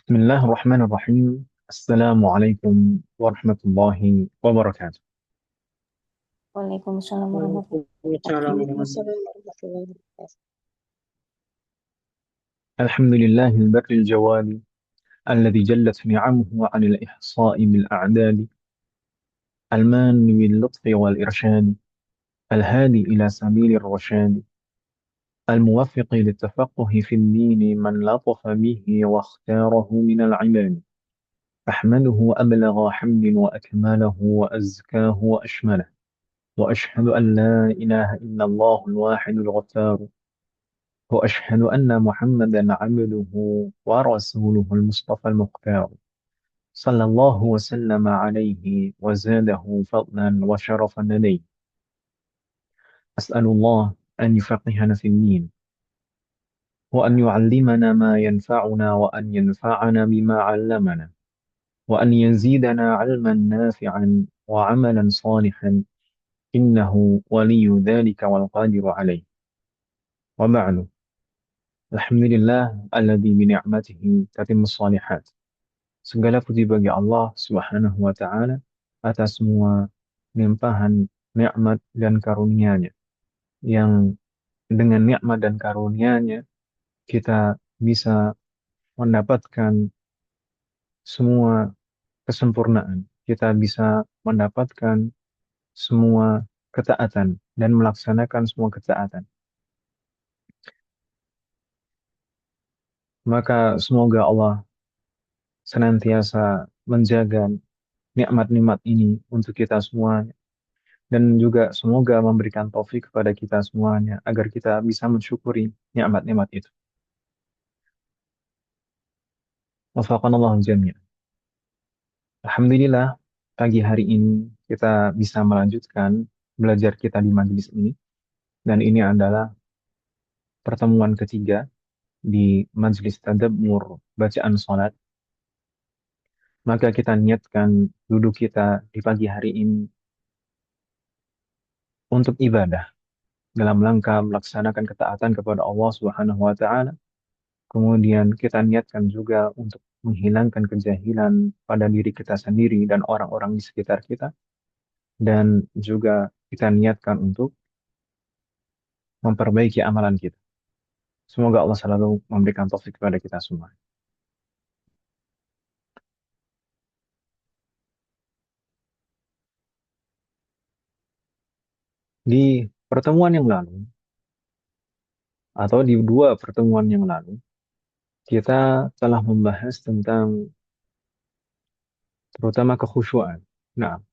بسم الله الرحمن الرحيم. السلام عليكم ورحمة الله وبركاته. Waalaikumsalam warahmatullahi Waalaikumsalam wabarakatuh. warahmatullahi wabarakatuh. الحمد لله البر الجواد الذي جلت نعمه عن الإحصاء بالأعداد، المان باللطف والإرشاد، الهادي إلى سبيل الرشاد، الموفق للتفقه في الدين من لطف به واختاره من العباد. أحمده أبلغ حمد وأكمله وأزكاه وأشمله، وأشهد أن لا إله إلا الله الواحد الغفار، وأشهد أن محمدا عبده ورسوله المصطفى المختار، صلى الله وسلم عليه وزاده فضلا وشرفا لديه. أسأل الله أن يفقهنا في الدين، وأن يعلمنا ما ينفعنا، وأن ينفعنا بما علمنا، وأن يزيدنا علما نافعا وعملا صالحا، إنه ولي ذلك والقادر عليه. وبعد، الحمد لله الذي بنعمته تتم الصالحات. Segala puji bagi Allah Subhanahu wa Ta'ala atas semua limpahan nikmat dan karunia-Nya, yang dengan nikmat dan karunia-Nya kita bisa mendapatkan semua kesempurnaan, kita bisa mendapatkan semua ketaatan dan melaksanakan semua ketaatan. Maka semoga Allah senantiasa menjaga nikmat-nikmat ini untuk kita semua, dan juga semoga memberikan taufik kepada kita semuanya agar kita bisa mensyukuri nikmat-nikmat itu. Wafaqanallahu jami'an. Alhamdulillah, pagi hari ini kita bisa melanjutkan belajar kita di majelis ini, dan ini adalah pertemuan ketiga di majelis tadabbur bacaan salat. Maka kita niatkan duduk kita di pagi hari ini untuk ibadah dalam rangka melaksanakan ketaatan kepada Allah Subhanahu wa Ta'ala. Kemudian kita niatkan juga untuk menghilangkan kejahilan pada diri kita sendiri dan orang-orang di sekitar kita. Dan juga kita niatkan untuk memperbaiki amalan kita. Semoga Allah selalu memberikan taufik kepada kita semua. Di pertemuan yang lalu, atau di dua pertemuan yang lalu, kita telah membahas tentang terutama kekhusyuan. Nah,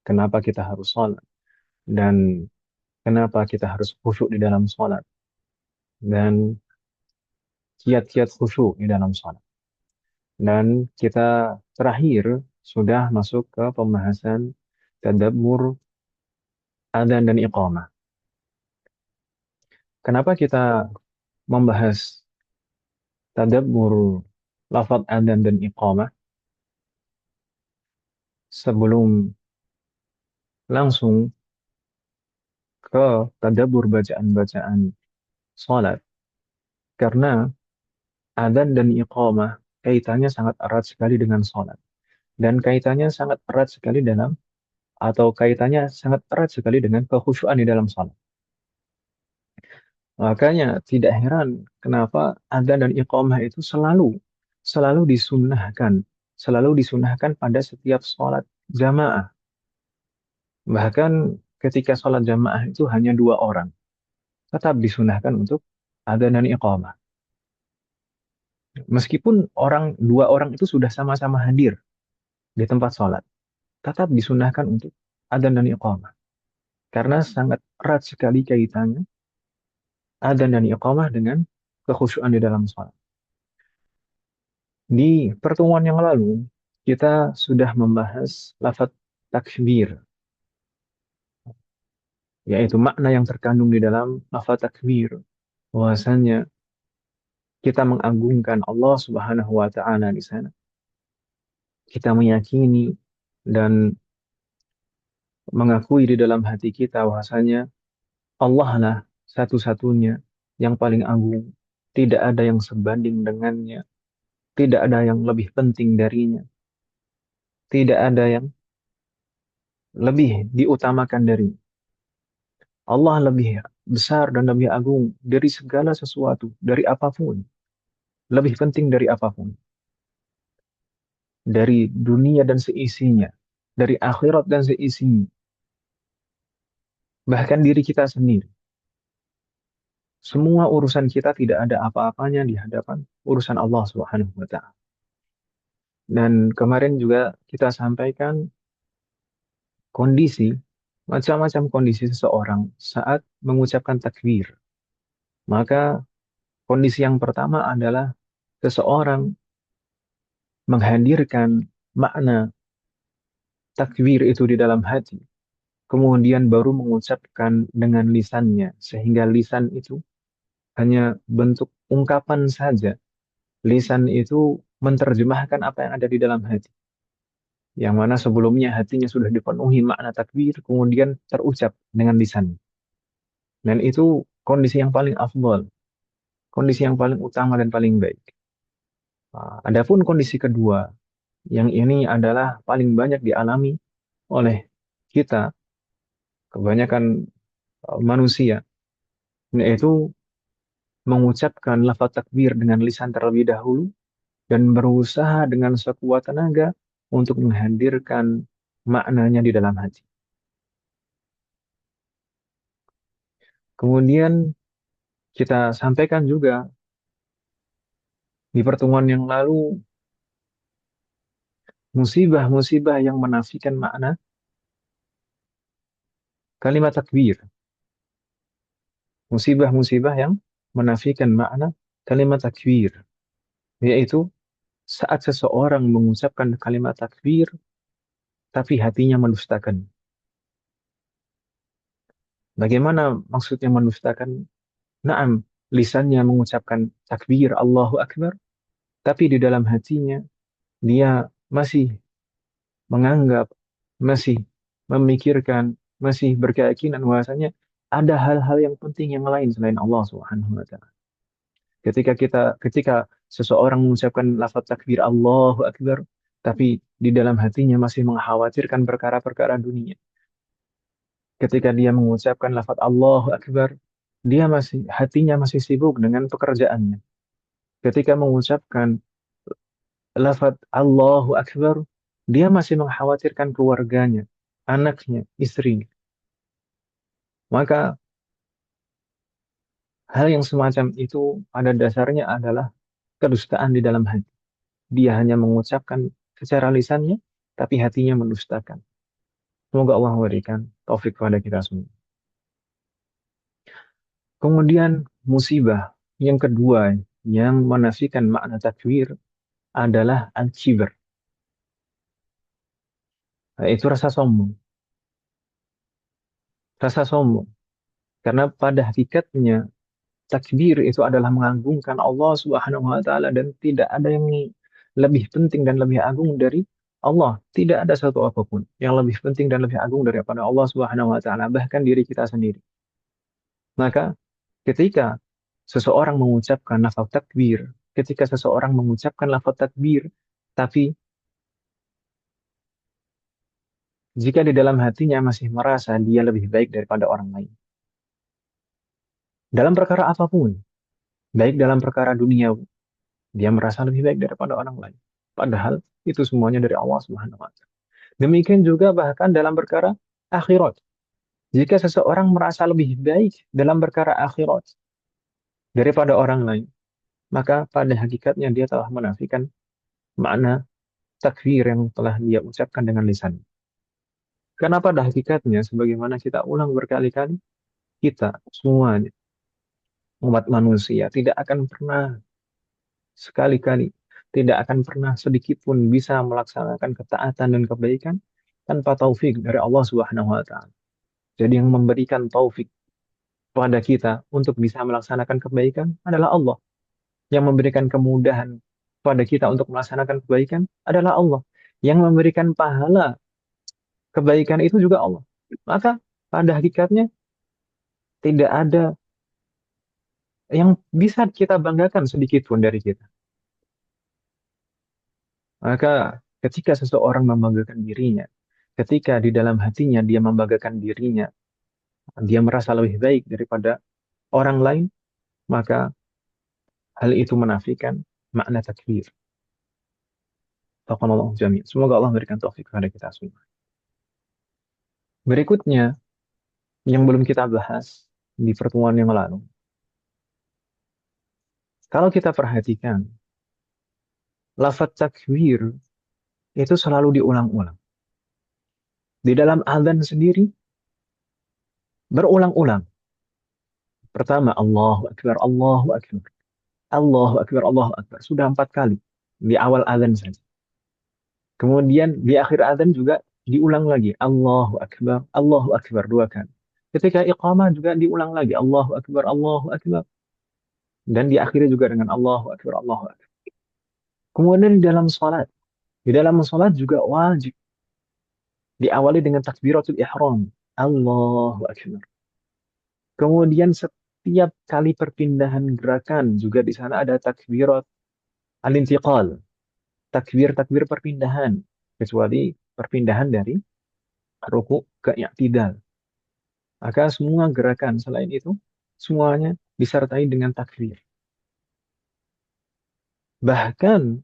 kenapa kita harus sholat? Dan kenapa kita harus khusyuk di dalam sholat? Dan kiat-kiat khusyuk di dalam sholat. Dan kita terakhir sudah masuk ke pembahasan tadabbur adzan dan iqamah. Kenapa kita membahas tadabbur lafaz adzan dan iqamah sebelum langsung ke tadabbur bacaan-bacaan sholat? Karena adzan dan iqamah kaitannya sangat erat sekali dengan sholat. Dan kaitannya sangat erat sekali kaitannya sangat erat sekali dengan kekhusyuan di dalam sholat. Makanya tidak heran kenapa adzan dan iqamah itu selalu disunahkan pada setiap sholat jamaah. Bahkan ketika sholat jamaah itu hanya 2 orang, tetap disunahkan untuk adzan dan iqamah. Meskipun 2 orang itu sudah sama-sama hadir di tempat sholat, tetap disunahkan untuk adzan dan iqamah. Karena sangat erat sekali kaitannya adzan dan iqamah dengan kekhusyuan di dalam sholat. Di pertemuan yang lalu, kita sudah membahas lafaz takbir, yaitu makna yang terkandung di dalam lafaz takbir, bahwasanya kita mengagungkan Allah Subhanahu wa Ta'ala di sana. Kita meyakini dan mengakui di dalam hati kita bahwasanya Allah lah satu-satunya yang paling agung, tidak ada yang sebanding dengannya, Tidak ada yang lebih penting darinya. Tidak ada yang lebih diutamakan darinya. Allah lebih besar dan lebih agung dari segala sesuatu, dari apapun. Lebih penting dari apapun. Dari dunia dan seisinya. Dari akhirat dan seisinya. Bahkan diri kita sendiri. Semua urusan kita tidak ada apa-apanya di hadapan urusan Allah Subhanahu wa Ta'ala. Dan kemarin juga kita sampaikan kondisi, macam-macam kondisi seseorang saat mengucapkan takbir. Maka kondisi yang pertama adalah seseorang menghadirkan makna takbir itu di dalam hati, kemudian baru mengucapkan dengan lisannya, sehingga lisan itu hanya bentuk ungkapan saja. Lisan itu menerjemahkan apa yang ada di dalam hati, yang mana sebelumnya hatinya sudah dipenuhi makna takbir, kemudian terucap dengan lisan. Dan itu kondisi yang paling afdol, kondisi yang paling utama dan paling baik. Adapun kondisi kedua, yang ini adalah paling banyak dialami oleh kita, kebanyakan manusia, yaitu mengucapkan lafaz takbir dengan lisan terlebih dahulu dan berusaha dengan sekuat tenaga untuk menghadirkan maknanya di dalam hati. Kemudian kita sampaikan juga di pertemuan yang lalu musibah-musibah yang menafikan makna kalimat takbir. Musibah-musibah yang menafikan makna kalimat takbir. Yaitu saat seseorang mengucapkan kalimat takbir tapi hatinya mendustakan. Bagaimana maksudnya mendustakan? Naam, lisannya mengucapkan takbir Allahu Akbar, tapi di dalam hatinya dia masih menganggap, masih memikirkan, masih berkeyakinan bahwasanya ada hal-hal yang penting yang lain selain Allah Subhanahu wa taala. Ketika seseorang mengucapkan lafaz takbir Allahu Akbar, tapi di dalam hatinya masih mengkhawatirkan perkara-perkara dunia. Ketika dia mengucapkan lafaz Allahu Akbar, dia masih hatinya masih sibuk dengan pekerjaannya. Ketika mengucapkan lafaz Allahu Akbar, dia masih mengkhawatirkan keluarganya, anaknya, istrinya. Maka hal yang semacam itu pada dasarnya adalah kedustaan di dalam hati. Dia hanya mengucapkan secara lisannya, tapi hatinya mendustakan. Semoga Allah memberikan taufik kepada kita semua. Kemudian musibah yang kedua yang menafikan makna takbir adalah al-kibr, yaitu rasa sombong. Rasa sombong. Karena pada hakikatnya takbir itu adalah mengagungkan Allah Subhanahu wa taala dan tidak ada yang lebih penting dan lebih agung dari Allah. Tidak ada satu apapun yang lebih penting dan lebih agung daripada Allah Subhanahu wa taala, bahkan diri kita sendiri. Maka ketika seseorang mengucapkan lafaz takbir, ketika seseorang mengucapkan lafaz takbir, tapi jika di dalam hatinya masih merasa dia lebih baik daripada orang lain, dalam perkara apapun, baik dalam perkara dunia, dia merasa lebih baik daripada orang lain. Padahal itu semuanya dari Allah Subhanahu wa taala. Demikian juga bahkan dalam perkara akhirat. Jika seseorang merasa lebih baik dalam perkara akhirat daripada orang lain, maka pada hakikatnya dia telah menafikan makna takfir yang telah dia ucapkan dengan lisan. Karena pada hakikatnya, sebagaimana kita ulang berkali-kali, kita semuanya, umat manusia, tidak akan pernah sekali-kali, tidak akan pernah sedikit pun bisa melaksanakan ketaatan dan kebaikan tanpa taufik dari Allah Subhanahu wa taala. Jadi yang memberikan taufik pada kita untuk bisa melaksanakan kebaikan adalah Allah. Yang memberikan kemudahan pada kita untuk melaksanakan kebaikan adalah Allah. Yang memberikan pahala kebaikan itu juga Allah. Maka pada hakikatnya tidak ada yang bisa kita banggakan sedikit pun dari kita. Maka ketika seseorang membanggakan dirinya, ketika di dalam hatinya dia membanggakan dirinya, dia merasa lebih baik daripada orang lain, maka hal itu menafikan makna takbir. Taqabbalallahu jami'. Semoga Allah memberikan taufik kepada kita semua. Berikutnya, yang belum kita bahas di pertemuan yang lalu, kalau kita perhatikan, lafaz takbir itu selalu diulang-ulang. Di dalam azan sendiri, berulang-ulang. Pertama, Allahu Akbar, Allahu Akbar, Allahu Akbar, Allahu Akbar. Sudah 4 kali di awal azan saja. Kemudian di akhir azan juga diulang lagi. Allahu Akbar 2 kali. Ketika iqamah juga diulang lagi. Allahu Akbar, Allahu Akbar. Dan diakhiri juga dengan Allahu Akbar, Allahu Akbar. Kemudian di dalam salat juga wajib diawali dengan takbiratul ihram. Allahu Akbar. Kemudian setiap kali perpindahan gerakan juga di sana ada takbirat al-intiqal, takbir-takbir perpindahan, kecuali perpindahan dari ruku ke i'tidal. Maka semua gerakan selain itu semuanya disertai dengan takbir. Bahkan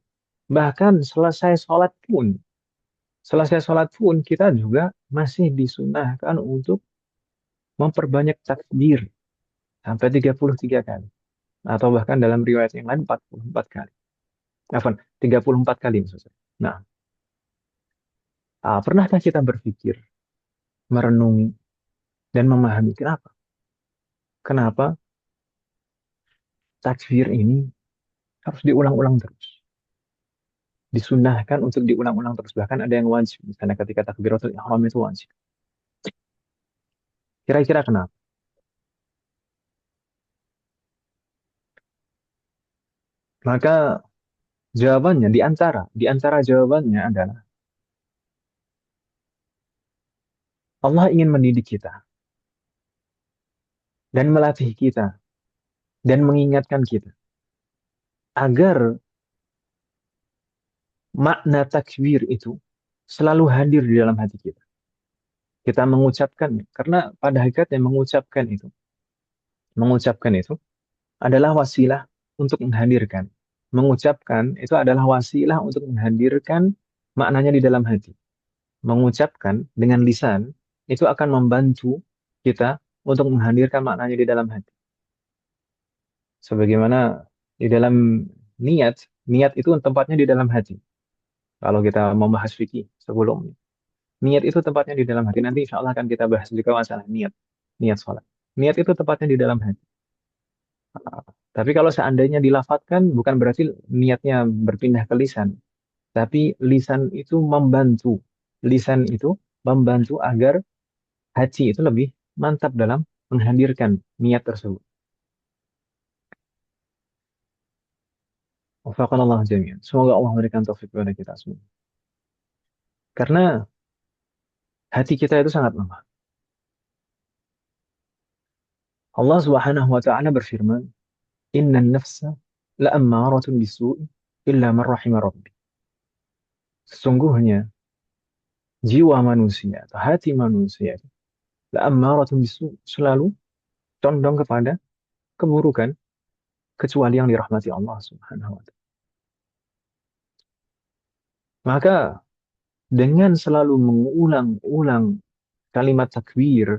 bahkan selesai sholat pun kita juga masih disunahkan untuk memperbanyak takbir sampai 33 kali. Atau bahkan dalam riwayat yang lain 44 kali. Afwan, 34 kali maksud saya. Nah, pernahkah kita berpikir, merenungi, dan memahami kenapa? Kenapa takbir ini harus diulang-ulang terus? Disunahkan untuk diulang-ulang terus. Bahkan ada yang wajib. Misalnya ketika takbiratul ihram itu wajib. Kira-kira kenapa? Maka jawabannya di antara jawabannya adalah Allah ingin mendidik kita dan melatih kita dan mengingatkan kita agar makna takbir itu selalu hadir di dalam hati kita. Kita mengucapkan, karena pada hakikatnya mengucapkan itu adalah wasilah untuk menghadirkan. Mengucapkan itu adalah wasilah untuk menghadirkan maknanya di dalam hati. Mengucapkan dengan lisan itu akan membantu kita untuk menghadirkan maknanya di dalam hati. Sebagaimana di dalam niat, niat itu tempatnya di dalam hati. Kalau kita membahas fikih sebelumnya. Niat itu tempatnya di dalam hati. Nanti insya Allah akan kita bahas juga masalah niat. Niat sholat. Niat itu tempatnya di dalam hati. Tapi kalau seandainya dilafatkan, bukan berarti niatnya berpindah ke lisan. Tapi lisan itu membantu. Lisan itu membantu agar hati itu lebih mantap dalam menghadirkan niat tersebut. Wafaqanallah jami'an. Semoga Allah memberikan taufik kepada kita semua. Karena hati kita itu sangat lemah. Allah Subhanahu wa taala berfirman, "Innan nafsa la'ammaratun bisu'i illa man rahima rabbi." Sesungguhnya jiwa manusia atau hati manusia itu la'ammaratun bisu'i, selalu condong kepada keburukan kecuali yang dirahmati Allah Subhanahu wa taala. Maka dengan selalu mengulang-ulang kalimat takbir,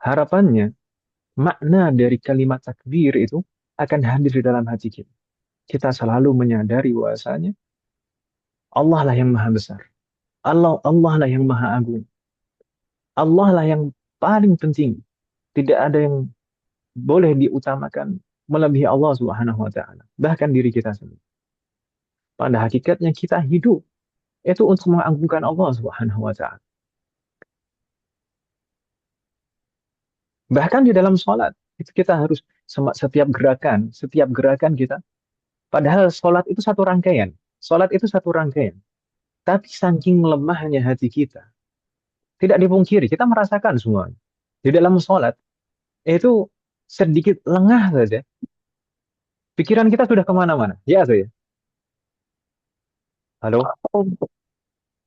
harapannya makna dari kalimat takbir itu akan hadir di dalam hati kita. Kita selalu menyadari bahwasanya Allah lah yang maha besar. Allah lah yang maha agung. Allah lah yang paling penting. Tidak ada yang boleh diutamakan melebihi Allah Subhanahu wa taala, bahkan diri kita sendiri. Pada hakikatnya kita hidup itu untuk mengagungkan Allah Subhanahu wa taala. Bahkan di dalam sholat itu kita harus setiap gerakan kita. Padahal sholat itu satu rangkaian. Sholat itu satu rangkaian. Tapi saking lemahnya hati kita, tidak dipungkiri, kita merasakan semuanya. Di dalam sholat, itu sedikit lengah saja, pikiran kita sudah kemana-mana. Ya, tuh ya. Halo? Oh,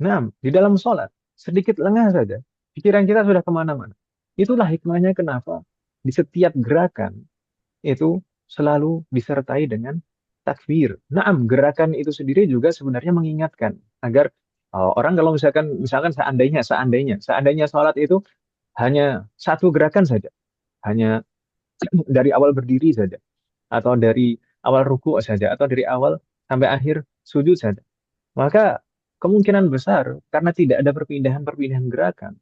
Nah, di dalam sholat, sedikit lengah saja, pikiran kita sudah kemana-mana. Itulah hikmahnya kenapa di setiap gerakan itu selalu disertai dengan takbir. Naam, gerakan itu sendiri juga sebenarnya mengingatkan agar orang kalau misalkan seandainya sholat itu hanya satu gerakan saja, hanya dari awal berdiri saja, atau dari awal ruku saja, atau dari awal sampai akhir sujud saja, maka kemungkinan besar karena tidak ada perpindahan-perpindahan gerakan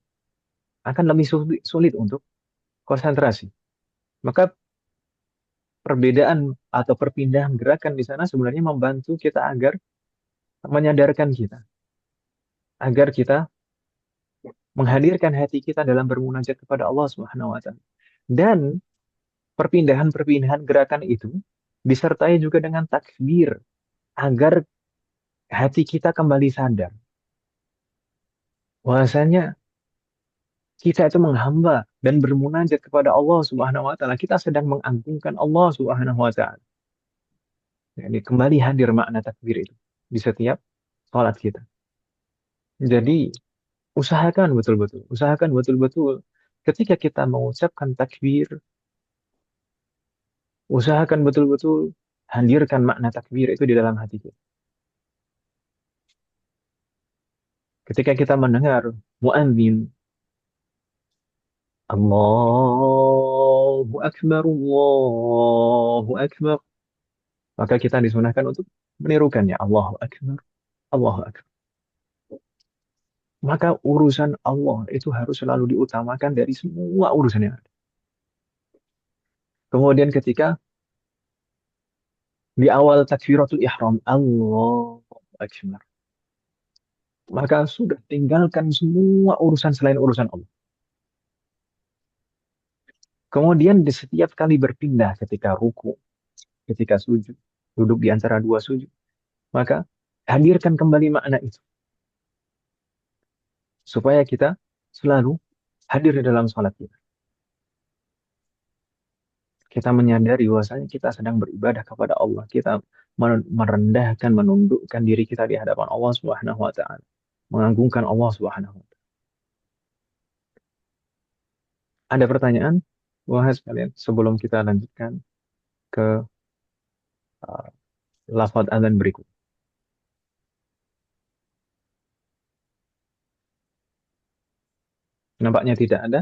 akan lebih sulit untuk konsentrasi. Maka perbedaan atau perpindahan gerakan di sana sebenarnya membantu kita agar menyadarkan kita, agar kita menghadirkan hati kita dalam bermunajat kepada Allah Subhanahu wa taala. Dan perpindahan-perpindahan gerakan itu disertai juga dengan takbir agar hati kita kembali sadar bahwasanya kita itu menghamba dan bermunajat kepada Allah Subhanahu wa taala. Kita sedang mengagungkan Allah Subhanahu wa taala. Jadi kembali hadir makna takbir itu di setiap sholat kita. Jadi usahakan betul-betul ketika kita mengucapkan takbir, usahakan betul-betul hadirkan makna takbir itu di dalam hati kita. Ketika kita mendengar muadzin, Allahu Akbar, maka kita disunahkan untuk menirukannya. Allahu Akbar, Allahu Akbar. Maka urusan Allah itu harus selalu diutamakan dari semua urusan yang ada. Kemudian ketika di awal takbiratul ihram, Allahu Akbar, maka sudah tinggalkan semua urusan selain urusan Allah. Kemudian di setiap kali berpindah ketika ruku, ketika sujud, duduk di antara dua sujud, maka hadirkan kembali makna itu supaya kita selalu hadir di dalam salat kita. Kita menyadari bahwasanya kita sedang beribadah kepada Allah. Kita merendahkan, menundukkan diri kita di hadapan Allah Subhanahu wa taala. Mengagungkan Allah Subhanahu wa taala. Ada pertanyaan? Wahai sekalian, sebelum kita lanjutkan ke uh, lafaz adzan berikut. Nampaknya tidak ada,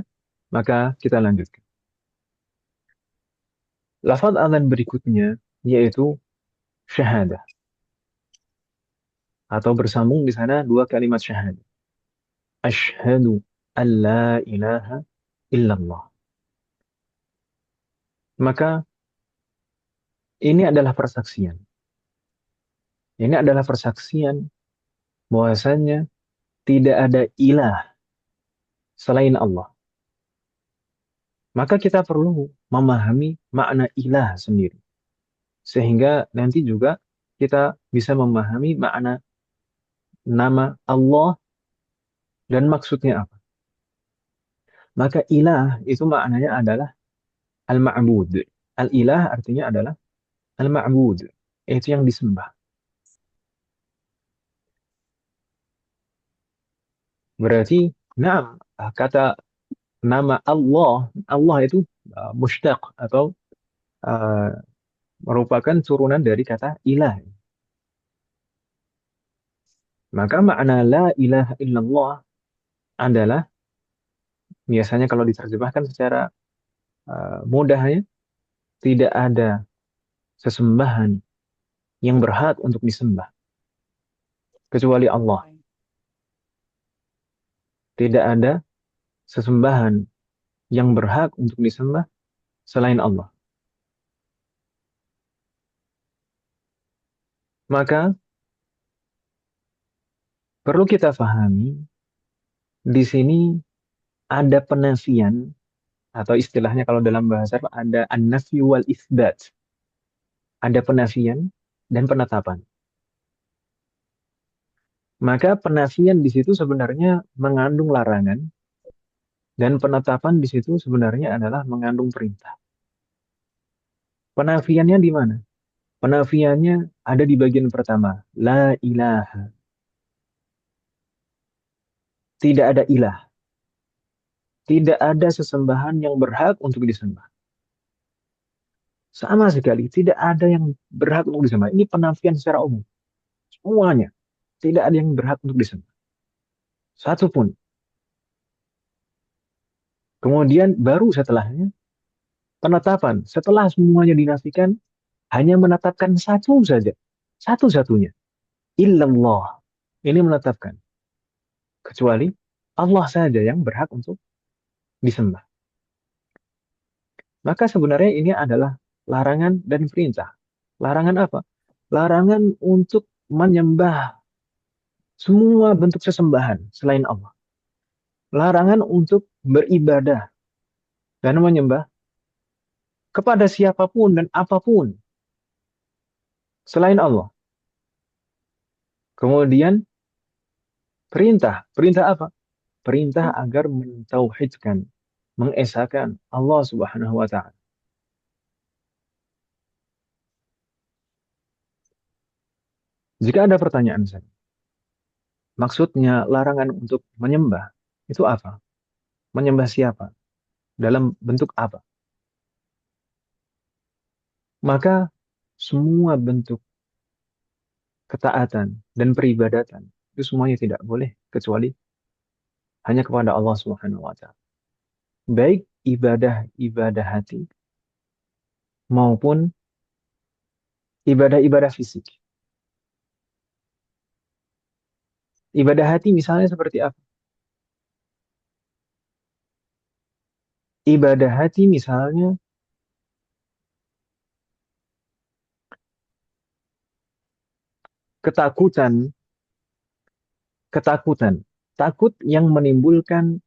maka kita lanjutkan. Lafaz adzan berikutnya yaitu syahadah atau bersambung di sana dua kalimat syahadah. Asyhadu an la ilaha illallah. Maka ini adalah persaksian. Ini adalah persaksian bahwasanya tidak ada ilah selain Allah. Maka kita perlu memahami makna ilah sendiri. Sehingga nanti juga kita bisa memahami makna nama Allah dan maksudnya apa. Maka ilah itu maknanya adalah al-ma'bud. Al-ilah artinya adalah al-ma'bud. Itu yang disembah. Berarti, nah, kata nama Allah, Allah itu mushtaq atau uh, merupakan turunan dari kata ilah. Maka makna la ilaha illallah adalah biasanya kalau diterjemahkan secara mudahnya tidak ada sesembahan yang berhak untuk disembah kecuali Allah. Tidak ada sesembahan yang berhak untuk disembah selain Allah. Maka perlu kita pahami di sini ada penafian atau istilahnya kalau dalam bahasa Arab ada an-nafyu wal isbat. Ada penafian dan penetapan. Maka penafian di situ sebenarnya mengandung larangan dan penetapan di situ sebenarnya adalah mengandung perintah. Penafiannya di mana? Penafiannya ada di bagian pertama, la ilaha. tidak ada ilah, tidak ada sesembahan yang berhak untuk disembah. Sama sekali tidak ada yang berhak untuk disembah. Ini penafian secara umum. Semuanya. Tidak ada yang berhak untuk disembah. Satu pun. Kemudian baru setelahnya penetapan. Setelah semuanya dinafikan, hanya menetapkan satu saja. Satu-satunya. Illallah. Ini menetapkan. Kecuali Allah saja yang berhak untuk disembah. Maka sebenarnya ini adalah larangan dan perintah. Larangan apa? Larangan untuk menyembah semua bentuk sesembahan selain Allah. Larangan untuk beribadah dan menyembah kepada siapapun dan apapun selain Allah. Kemudian perintah. Perintah apa? Perintah agar mentauhidkan, mengesahkan Allah Subhanahu wa taala. Jika ada pertanyaan saya, maksudnya larangan untuk menyembah itu apa? Menyembah siapa? Dalam bentuk apa? Maka semua bentuk ketaatan dan peribadatan itu semuanya tidak boleh kecuali hanya kepada Allah Subhanahu wa taala. Baik ibadah-ibadah hati maupun ibadah-ibadah fisik. Ibadah hati misalnya seperti apa? Ibadah hati misalnya ketakutan, ketakutan, takut yang menimbulkan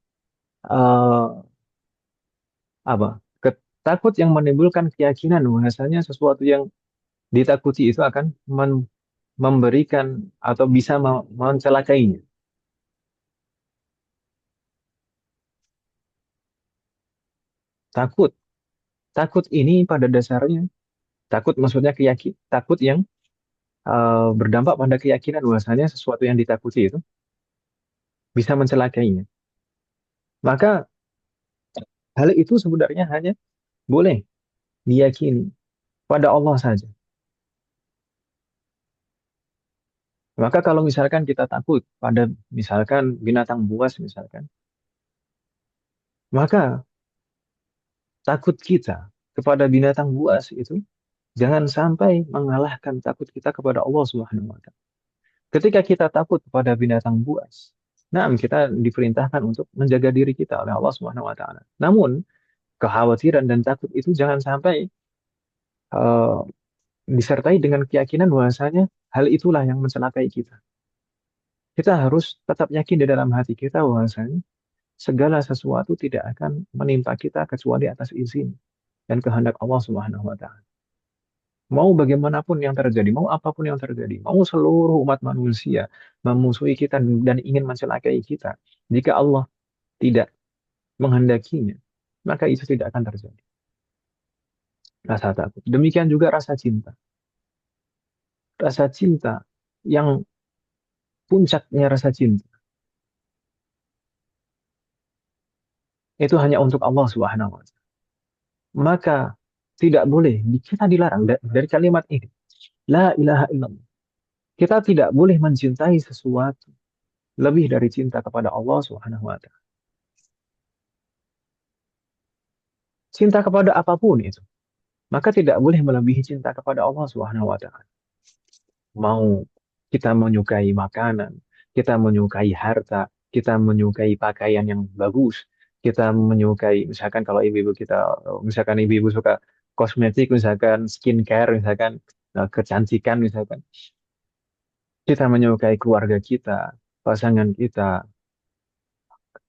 eh, apa? Takut yang menimbulkan keyakinan bahwasanya sesuatu yang ditakuti itu akan memberikan atau bisa mencelakainya. Takut, takut ini pada dasarnya takut maksudnya takut yang berdampak pada keyakinan bahwasanya sesuatu yang ditakuti itu bisa mencelakainya. Maka hal itu sebenarnya hanya boleh diyakini pada Allah saja. Maka kalau misalkan kita takut pada misalkan binatang buas misalkan, maka takut kita kepada binatang buas itu jangan sampai mengalahkan takut kita kepada Allah Subhanahu wa taala. Ketika kita takut kepada binatang buas, nah kita diperintahkan untuk menjaga diri kita oleh Allah Subhanahu wa taala. Namun, kekhawatiran dan takut itu jangan sampai eh, disertai dengan keyakinan bahwasanya hal itulah yang mencelakai kita. Kita harus tetap yakin di dalam hati kita bahwasanya segala sesuatu tidak akan menimpa kita kecuali atas izin dan kehendak Allah Subhanahu wa taala. Mau bagaimanapun yang terjadi, mau apapun yang terjadi, mau seluruh umat manusia memusuhi kita dan ingin mencelakai kita, jika Allah tidak menghendakinya, maka itu tidak akan terjadi. Rasa takut. Demikian juga rasa cinta. Rasa cinta yang puncaknya rasa cinta itu hanya untuk Allah Subhanahu wa taala. Maka tidak boleh kita dilarang dari kalimat ini. La ilaha illallah. Kita tidak boleh mencintai sesuatu lebih dari cinta kepada Allah Subhanahu wa taala. Cinta kepada apapun itu, maka tidak boleh melebihi cinta kepada Allah Subhanahu wa taala. Mau kita menyukai makanan, kita menyukai harta, kita menyukai pakaian yang bagus, kita menyukai misalkan kalau ibu-ibu kita misalkan ibu-ibu suka kosmetik, misalkan skincare, misalkan kecantikan, misalkan kita menyukai keluarga kita, pasangan kita,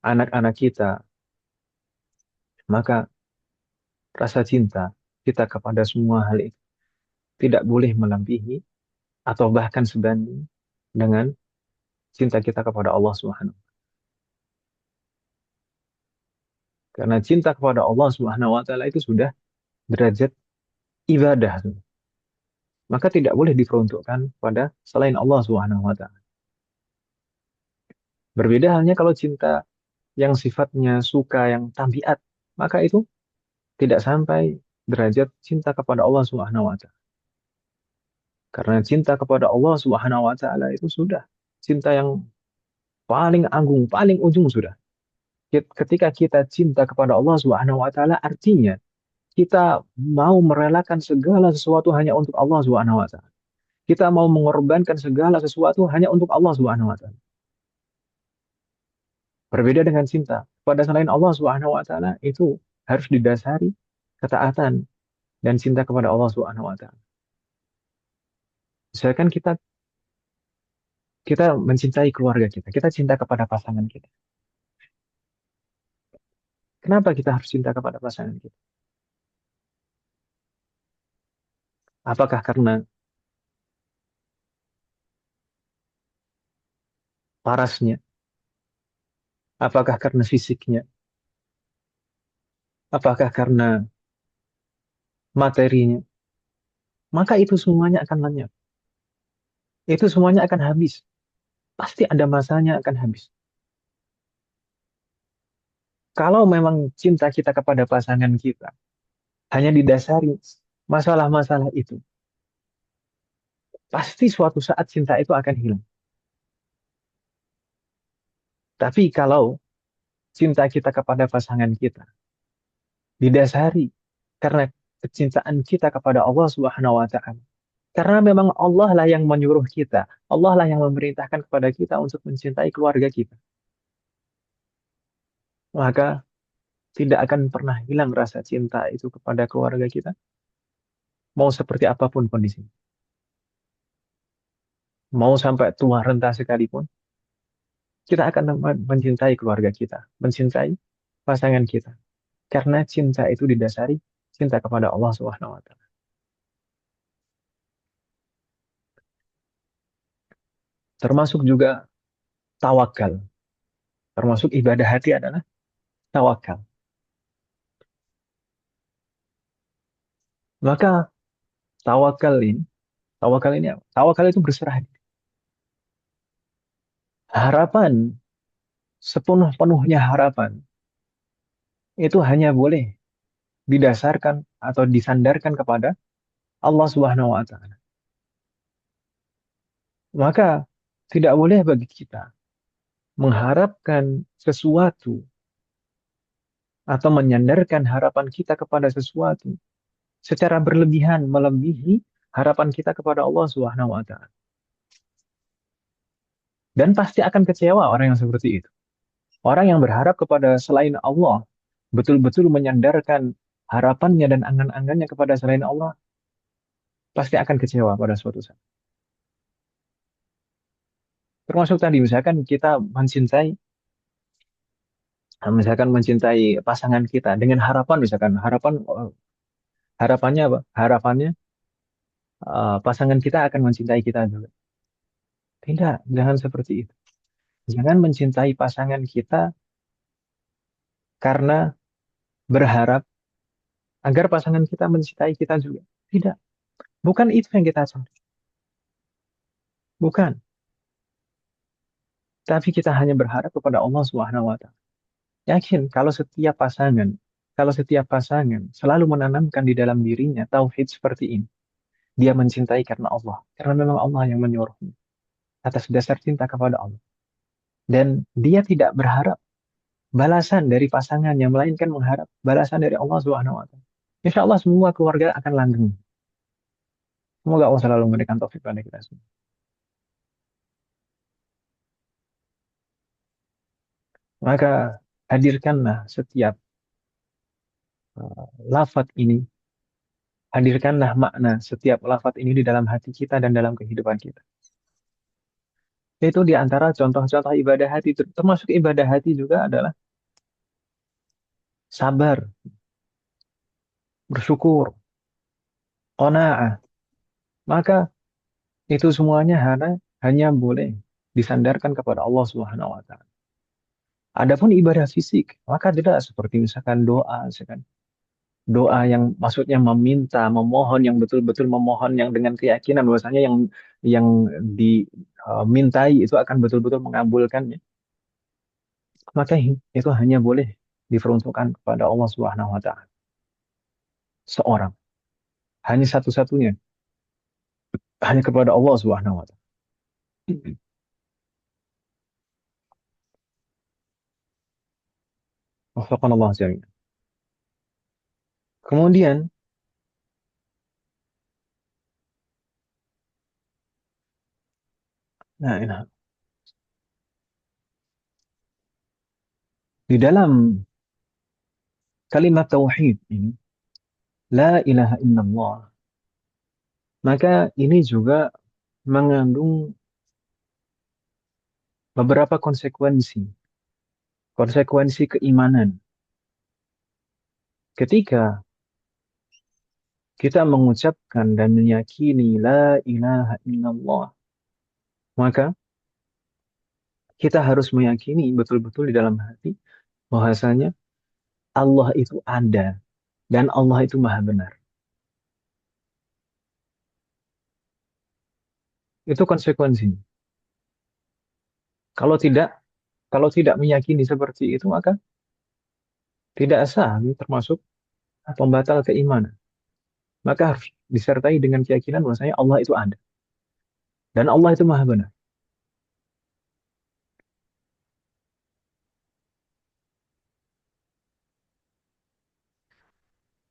anak-anak kita, maka rasa cinta kita kepada semua hal itu tidak boleh melebihi atau bahkan sebanding dengan cinta kita kepada Allah Subhanahu. Karena cinta kepada Allah Subhanahu wa taala itu sudah derajat ibadah. Maka tidak boleh diperuntukkan pada selain Allah Subhanahu wa taala. Berbeda halnya kalau cinta yang sifatnya suka, yang tabiat, maka itu tidak sampai derajat cinta kepada Allah Subhanahu wa taala. Karena cinta kepada Allah Subhanahu wa taala itu sudah cinta yang paling agung, paling ujung sudah. Ketika kita cinta kepada Allah Subhanahu wa taala artinya kita mau merelakan segala sesuatu hanya untuk Allah Subhanahu wa taala. Kita mau mengorbankan segala sesuatu hanya untuk Allah Subhanahu wa taala. Berbeda dengan cinta pada selain Allah Subhanahu wa taala itu harus didasari ketaatan dan cinta kepada Allah Subhanahu wa taala. Misalkan kita kita mencintai keluarga kita, kita cinta kepada pasangan kita. Kenapa kita harus cinta kepada pasangan kita? Apakah karena parasnya? Apakah karena fisiknya? Apakah karena materinya? Maka itu semuanya akan lenyap. Itu semuanya akan habis. Pasti ada masanya akan habis. Kalau memang cinta kita kepada pasangan kita hanya didasari masalah-masalah itu, pasti suatu saat cinta itu akan hilang. Tapi kalau cinta kita kepada pasangan kita didasari karena kecintaan kita kepada Allah Subhanahu wa taala. Karena memang Allah lah yang menyuruh kita, Allah lah yang memerintahkan kepada kita untuk mencintai keluarga kita. Maka tidak akan pernah hilang rasa cinta itu kepada keluarga kita, mau seperti apapun kondisinya. Mau sampai tua renta sekalipun, kita akan mencintai keluarga kita, mencintai pasangan kita. Karena cinta itu didasari cinta kepada Allah Subhanahu wa taala. Termasuk juga tawakal. Termasuk ibadah hati adalah tawakal. Maka tawakal ini apa? Tawakal itu berserah diri. Harapan, sepenuh-penuhnya harapan, itu hanya boleh didasarkan atau disandarkan kepada Allah Subhanahu wa taala. Maka tidak boleh bagi kita mengharapkan sesuatu atau menyandarkan harapan kita kepada sesuatu secara berlebihan melebihi harapan kita kepada Allah Subhanahu wa taala. Dan pasti akan kecewa orang yang seperti itu. Orang yang berharap kepada selain Allah, betul-betul menyandarkan harapannya dan angan-angannya kepada selain Allah, pasti akan kecewa pada suatu saat. Termasuk tadi, misalkan mencintai pasangan kita dengan harapan, misalkan harapannya apa? Harapannya pasangan kita akan mencintai kita juga. Tidak, jangan seperti itu. Jangan mencintai pasangan kita karena berharap agar pasangan kita mencintai kita juga. Tidak, bukan itu yang kita cari. Bukan. Tapi kita hanya berharap kepada Allah Subhanahu wa taala. Yakin kalau setiap pasangan selalu menanamkan di dalam dirinya tauhid seperti ini, dia mencintai karena Allah, karena memang Allah yang menyuruhnya atas dasar cinta kepada Allah. Dan dia tidak berharap balasan dari pasangannya, melainkan mengharap balasan dari Allah Subhanahu wa taala. Insya Allah semua keluarga akan langgeng. Semoga Allah selalu memberikan taufik pada kita semua. Maka hadirkanlah setiap lafaz ini, hadirkanlah makna setiap lafaz ini di dalam hati kita dan dalam kehidupan kita. Itu di antara contoh-contoh ibadah hati, termasuk ibadah hati juga adalah sabar, bersyukur, qanaah. Maka itu semuanya hanya boleh disandarkan kepada Allah Subhanahu wa taala. Adapun ibadah fisik, maka tidak seperti misalkan doa, misalkan doa yang maksudnya meminta, memohon yang betul-betul memohon yang dengan keyakinan bahwasanya yang dimintai itu akan betul-betul mengabulkannya. maka itu hanya boleh diperuntukkan kepada Allah Subhanahu wa taala. Seorang, hanya satu-satunya, hanya kepada Allah Subhanahu wa taala. Waffaqanallah jami'an. Kemudian, nah, di dalam kalimat tauhid ini, la ilaha illallah, maka ini juga mengandung beberapa konsekuensi, konsekuensi keimanan. Ketika kita mengucapkan dan meyakini la ilaha illallah, maka kita harus meyakini betul-betul di dalam hati bahwasanya Allah itu ada dan Allah itu maha benar. Itu konsekuensinya. Kalau tidak, kalau tidak meyakini seperti itu, maka tidak sah, termasuk pembatal keimanan. Maka harus disertai dengan keyakinan bahwasanya Allah itu ada dan Allah itu maha benar.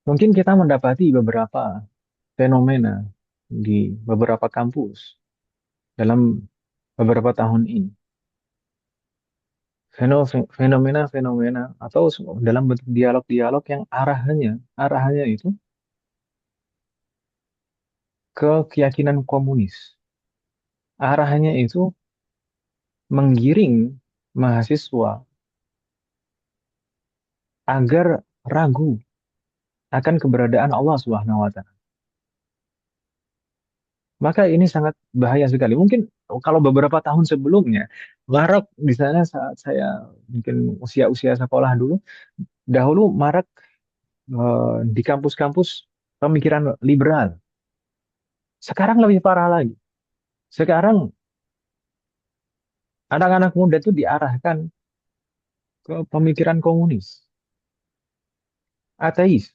Mungkin kita mendapati beberapa fenomena di beberapa kampus dalam beberapa tahun ini. Fenomena-fenomena atau dalam bentuk dialog-dialog yang arahannya itu ke keyakinan komunis. Arahannya itu menggiring mahasiswa agar ragu akan keberadaan Allah Subhanahu wa taala. Maka ini sangat bahaya sekali. Mungkin kalau beberapa tahun sebelumnya, marak di sana saat saya mungkin usia-usia sekolah dulu, dahulu marak di kampus-kampus pemikiran liberal. Sekarang lebih parah lagi. Sekarang anak-anak muda itu diarahkan ke pemikiran komunis, ateis.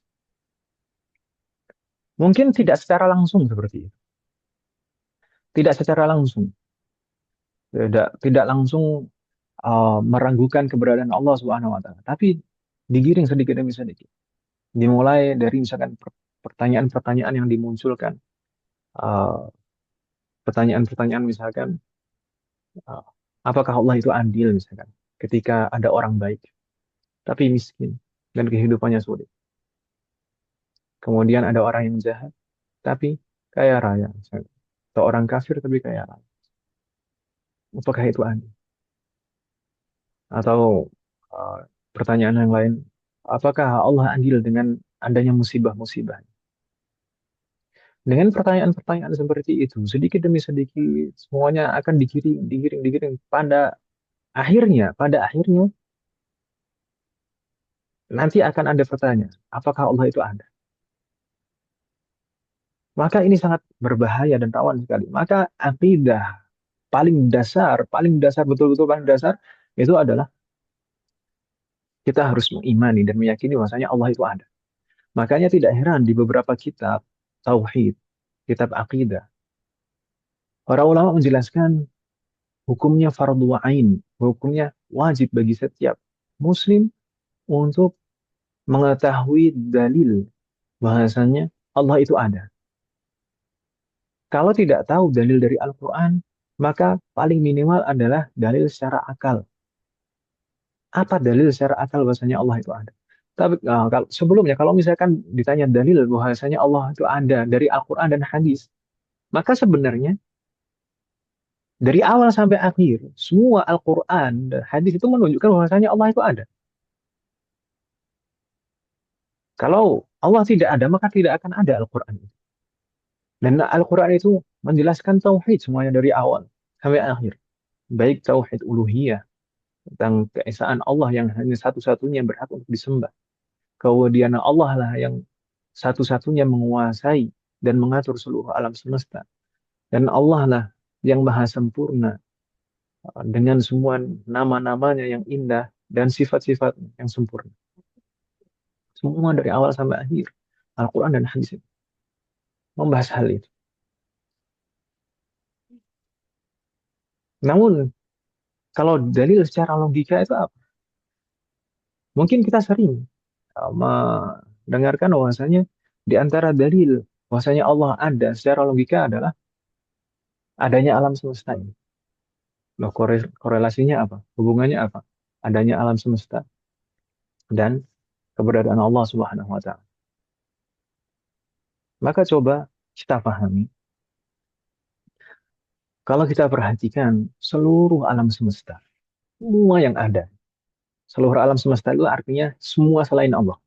Mungkin tidak secara langsung seperti itu. Tidak secara langsung. Tidak langsung meragukan keberadaan Allah Subhanahu wa taala, tapi digiring sedikit demi sedikit. Dimulai dari misalkan pertanyaan-pertanyaan yang dimunculkan, uh, pertanyaan-pertanyaan misalkan, uh, apakah Allah itu adil misalkan, ketika ada orang baik tapi miskin dan kehidupannya sulit. Kemudian ada orang yang jahat tapi kaya raya misalkan. Atau orang kafir tapi kaya raya. Apakah itu adil? Atau uh, pertanyaan yang lain, apakah Allah adil dengan adanya musibah-musibah? Dengan pertanyaan-pertanyaan seperti itu, sedikit demi sedikit, semuanya akan digiring, digiring, digiring. Pada akhirnya, nanti akan ada pertanyaan, apakah Allah itu ada? Maka ini sangat berbahaya dan rawan sekali. Maka akidah paling dasar, betul-betul paling dasar, itu adalah kita harus mengimani dan meyakini bahwasanya Allah itu ada. Makanya tidak heran di beberapa kitab tauhid, kitab akidah, para ulama menjelaskan hukumnya fardu ain, hukumnya wajib bagi setiap muslim untuk mengetahui dalil bahasanya Allah itu ada. Kalau tidak tahu dalil dari Al-Quran, maka paling minimal adalah dalil secara akal. Apa dalil secara akal bahasanya Allah itu ada? Tapi sebelumnya, kalau misalkan ditanya dalil bahasanya Allah itu ada dari Al-Quran dan hadis, maka sebenarnya dari awal sampai akhir, semua Al-Quran dan hadis itu menunjukkan bahwasanya Allah itu ada. Kalau Allah tidak ada, maka tidak akan ada Al-Quran. Dan Al-Quran itu menjelaskan tauhid semuanya dari awal sampai akhir. Baik tauhid uluhiyah, tentang keesaan Allah yang hanya satu-satunya yang berhak untuk disembah. Kemudian Allah lah yang satu-satunya menguasai dan mengatur seluruh alam semesta. Dan Allah lah yang maha sempurna dengan semua nama-namanya yang indah. dan sifat-sifat yang sempurna. Semua dari awal sampai akhir. Al-Quran dan hadis itu membahas hal itu. Namun, kalau dalil secara logika itu apa? Mungkin kita sering mendengarkan bahwasanya di antara dalil bahwasanya Allah ada secara logika adalah adanya alam semesta ini. Loh, korelasinya apa? Hubungannya apa? Adanya alam semesta dan keberadaan Allah Subhanahu wa taala. Maka coba kita pahami, kalau kita perhatikan seluruh alam semesta, semua yang ada, seluruh alam semesta itu artinya semua selain Allah.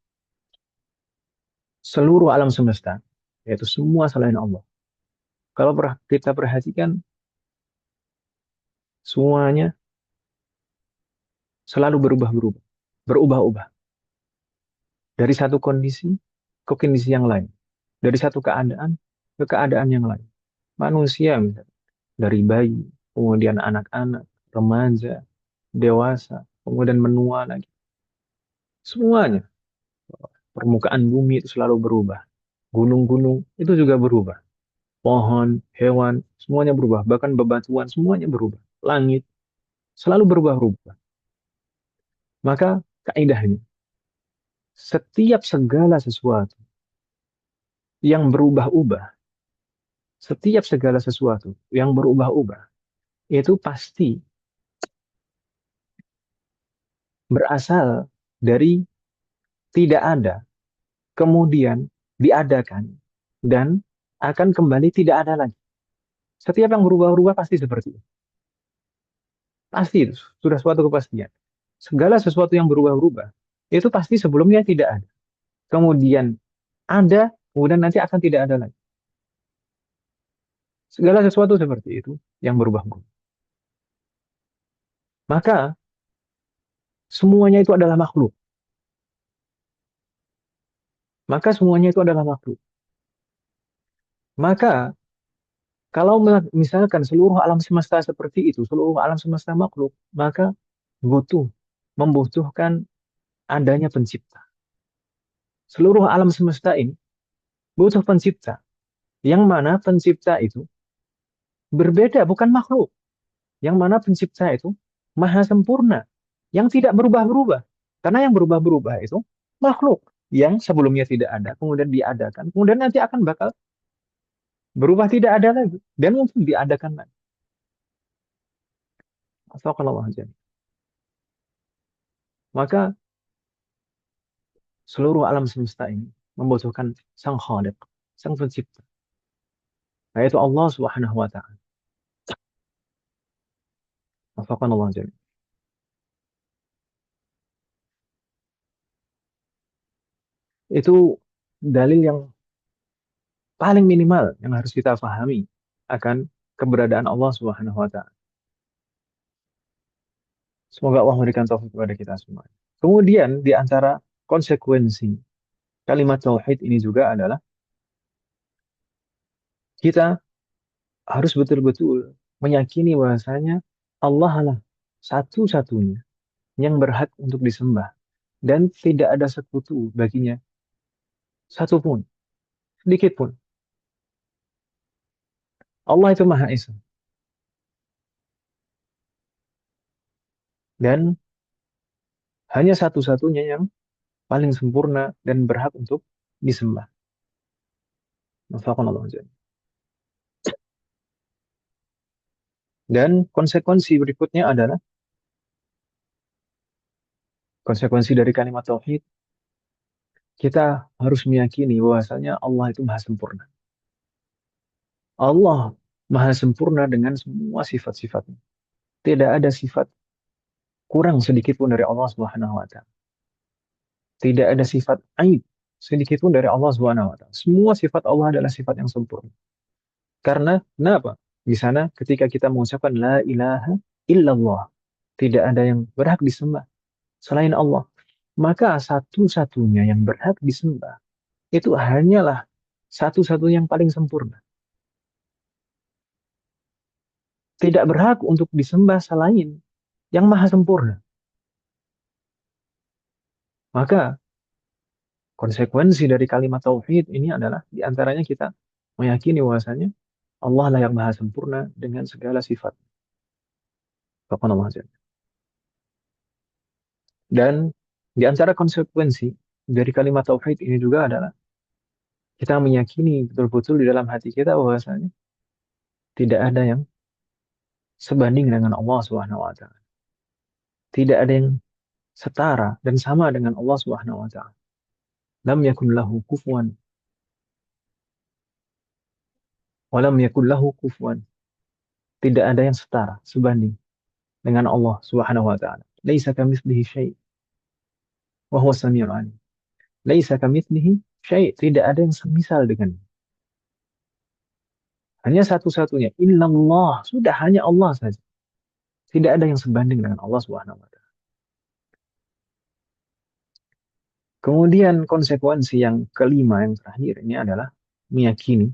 Seluruh alam semesta, yaitu semua selain Allah. Kalau kita perhatikan, semuanya selalu berubah-berubah, berubah-ubah. Dari satu kondisi ke kondisi yang lain. Dari satu keadaan ke keadaan yang lain. Manusia misalnya, dari bayi, kemudian anak-anak, remaja, dewasa, kemudian menua lagi. Semuanya. Permukaan bumi itu selalu berubah. Gunung-gunung itu juga berubah. Pohon, hewan, semuanya berubah. Bahkan bebatuan, semuanya berubah. Langit, selalu berubah-ubah. Maka kaidahnya, setiap segala sesuatu yang berubah-ubah, setiap segala sesuatu yang berubah-ubah, itu pasti berasal dari tidak ada, kemudian diadakan, dan akan kembali tidak ada lagi. Setiap yang berubah-ubah pasti seperti itu. Pasti itu, sudah suatu kepastian. Segala sesuatu yang berubah-ubah, itu pasti sebelumnya tidak ada. Kemudian ada, kemudian nanti akan tidak ada lagi. Segala sesuatu seperti itu yang berubah-ubah. Maka semuanya itu adalah makhluk. Maka semuanya itu adalah makhluk. Maka kalau misalkan seluruh alam semesta seperti itu, seluruh alam semesta makhluk, maka butuh, membutuhkan adanya pencipta. Seluruh alam semesta ini butuh pencipta. Yang mana pencipta itu berbeda, bukan makhluk. Yang mana pencipta itu maha sempurna, yang tidak berubah-berubah. Karena yang berubah-berubah itu makhluk yang sebelumnya tidak ada, kemudian diadakan, kemudian nanti akan bakal berubah tidak ada lagi, dan mungkin diadakan lagi. Atau kalau aja. Maka seluruh alam semesta ini membutuhkan sang khaliq, sang pencipta, yaitu Allah Subhanahu wa taala. Allah jami. Itu dalil yang paling minimal yang harus kita pahami akan keberadaan Allah Subhanahu wa taala. Semoga Allah memberikan taufik kepada kita semua. Kemudian di antara konsekuensi kalimat tauhid ini juga adalah kita harus betul-betul meyakini bahwasanya Allah lah satu-satunya yang berhak untuk disembah dan tidak ada sekutu baginya satupun, sedikit pun. Allah itu Maha Esa dan hanya satu-satunya yang paling sempurna dan berhak untuk disembah. Allah. Dan konsekuensi berikutnya adalah konsekuensi dari kalimat tauhid, kita harus meyakini bahwasanya Allah itu maha sempurna. Allah maha sempurna dengan semua sifat-sifatnya. Tidak ada sifat kurang sedikit pun dari Allah Subhanahu wa taala. Tidak ada sifat aib sedikit pun dari Allah Subhanahu wa taala. Semua sifat Allah adalah sifat yang sempurna. Karena kenapa? Di sana ketika kita mengucapkan la ilaha illallah, tidak ada yang berhak disembah selain Allah. Maka satu-satunya yang berhak disembah itu hanyalah satu-satunya yang paling sempurna. Tidak berhak untuk disembah selain yang maha sempurna. Maka konsekuensi dari kalimat tauhid ini adalah diantaranya kita meyakini bahwasanya Allah lah yang maha sempurna dengan segala sifat. Subhanallah. Dan di antara konsekuensi dari kalimat tauhid ini juga adalah kita meyakini betul-betul di dalam hati kita bahwasanya tidak ada yang sebanding dengan Allah Subhanahu wa taala. Tidak ada yang setara dan sama dengan Allah Subhanahu wa taala. Lam yakun lahu kufuwan wa lam yakun lahu kufuwan. Tidak ada yang setara, sebanding dengan Allah Subhanahu wa taala. Laisa kamitslihi syai' wa huwa samiul alim. Laisa kamitslihi syai', tidak ada yang semisal dengan. Hanya satu-satunya, illallah, sudah hanya Allah saja. Tidak ada yang sebanding dengan Allah Subhanahu wa taala. Kemudian konsekuensi yang kelima yang terakhir ini adalah meyakini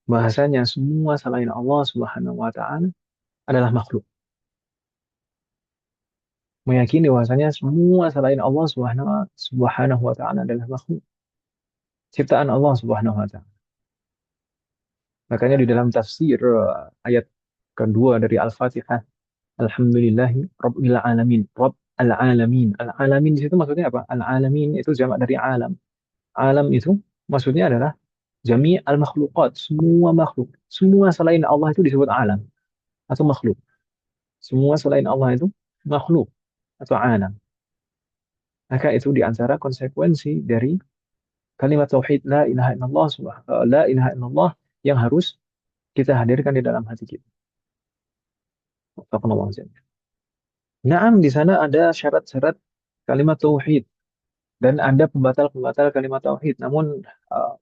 bahasanya semua selain Allah Subhanahu wa taala adalah makhluk. Meyakini bahasanya semua selain Allah Subhanahu wa taala adalah makhluk, ciptaan Allah Subhanahu wa taala. Makanya di dalam tafsir ayat kedua dari Al-Fatihah, Alhamdulillahi Rabbil Alamin. Rabb Al-Alamin. Al-Alamin di situ maksudnya apa? Al-Alamin itu jamak dari alam. Alam itu maksudnya adalah jami' al-makhluqat, semua makhluk. Semua selain Allah itu disebut alam atau makhluk. Semua selain Allah itu makhluk atau alam. Maka itu di antara konsekuensi dari kalimat tauhid la ilaha illallah la ilaha illallah yang harus kita hadirkan di dalam hati kita. Naam, di sana ada syarat-syarat kalimat tauhid dan ada pembatal-pembatal kalimat tauhid. Namun uh,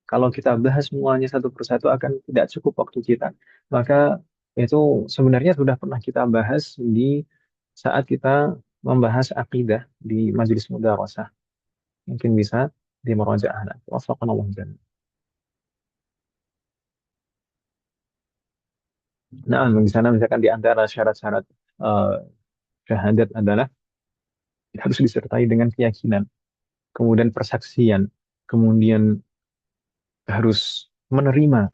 kalau kita bahas semuanya satu persatu akan tidak cukup waktu kita. Maka itu sebenarnya sudah pernah kita bahas di saat kita membahas akidah di Majelis Mudarasah. Mungkin bisa di murojaah. Waffaqanallahu jami'an. Nah, di sana misalkan di antara syarat-syarat uh, syahadat adalah harus disertai dengan keyakinan, kemudian persaksian, kemudian harus menerima,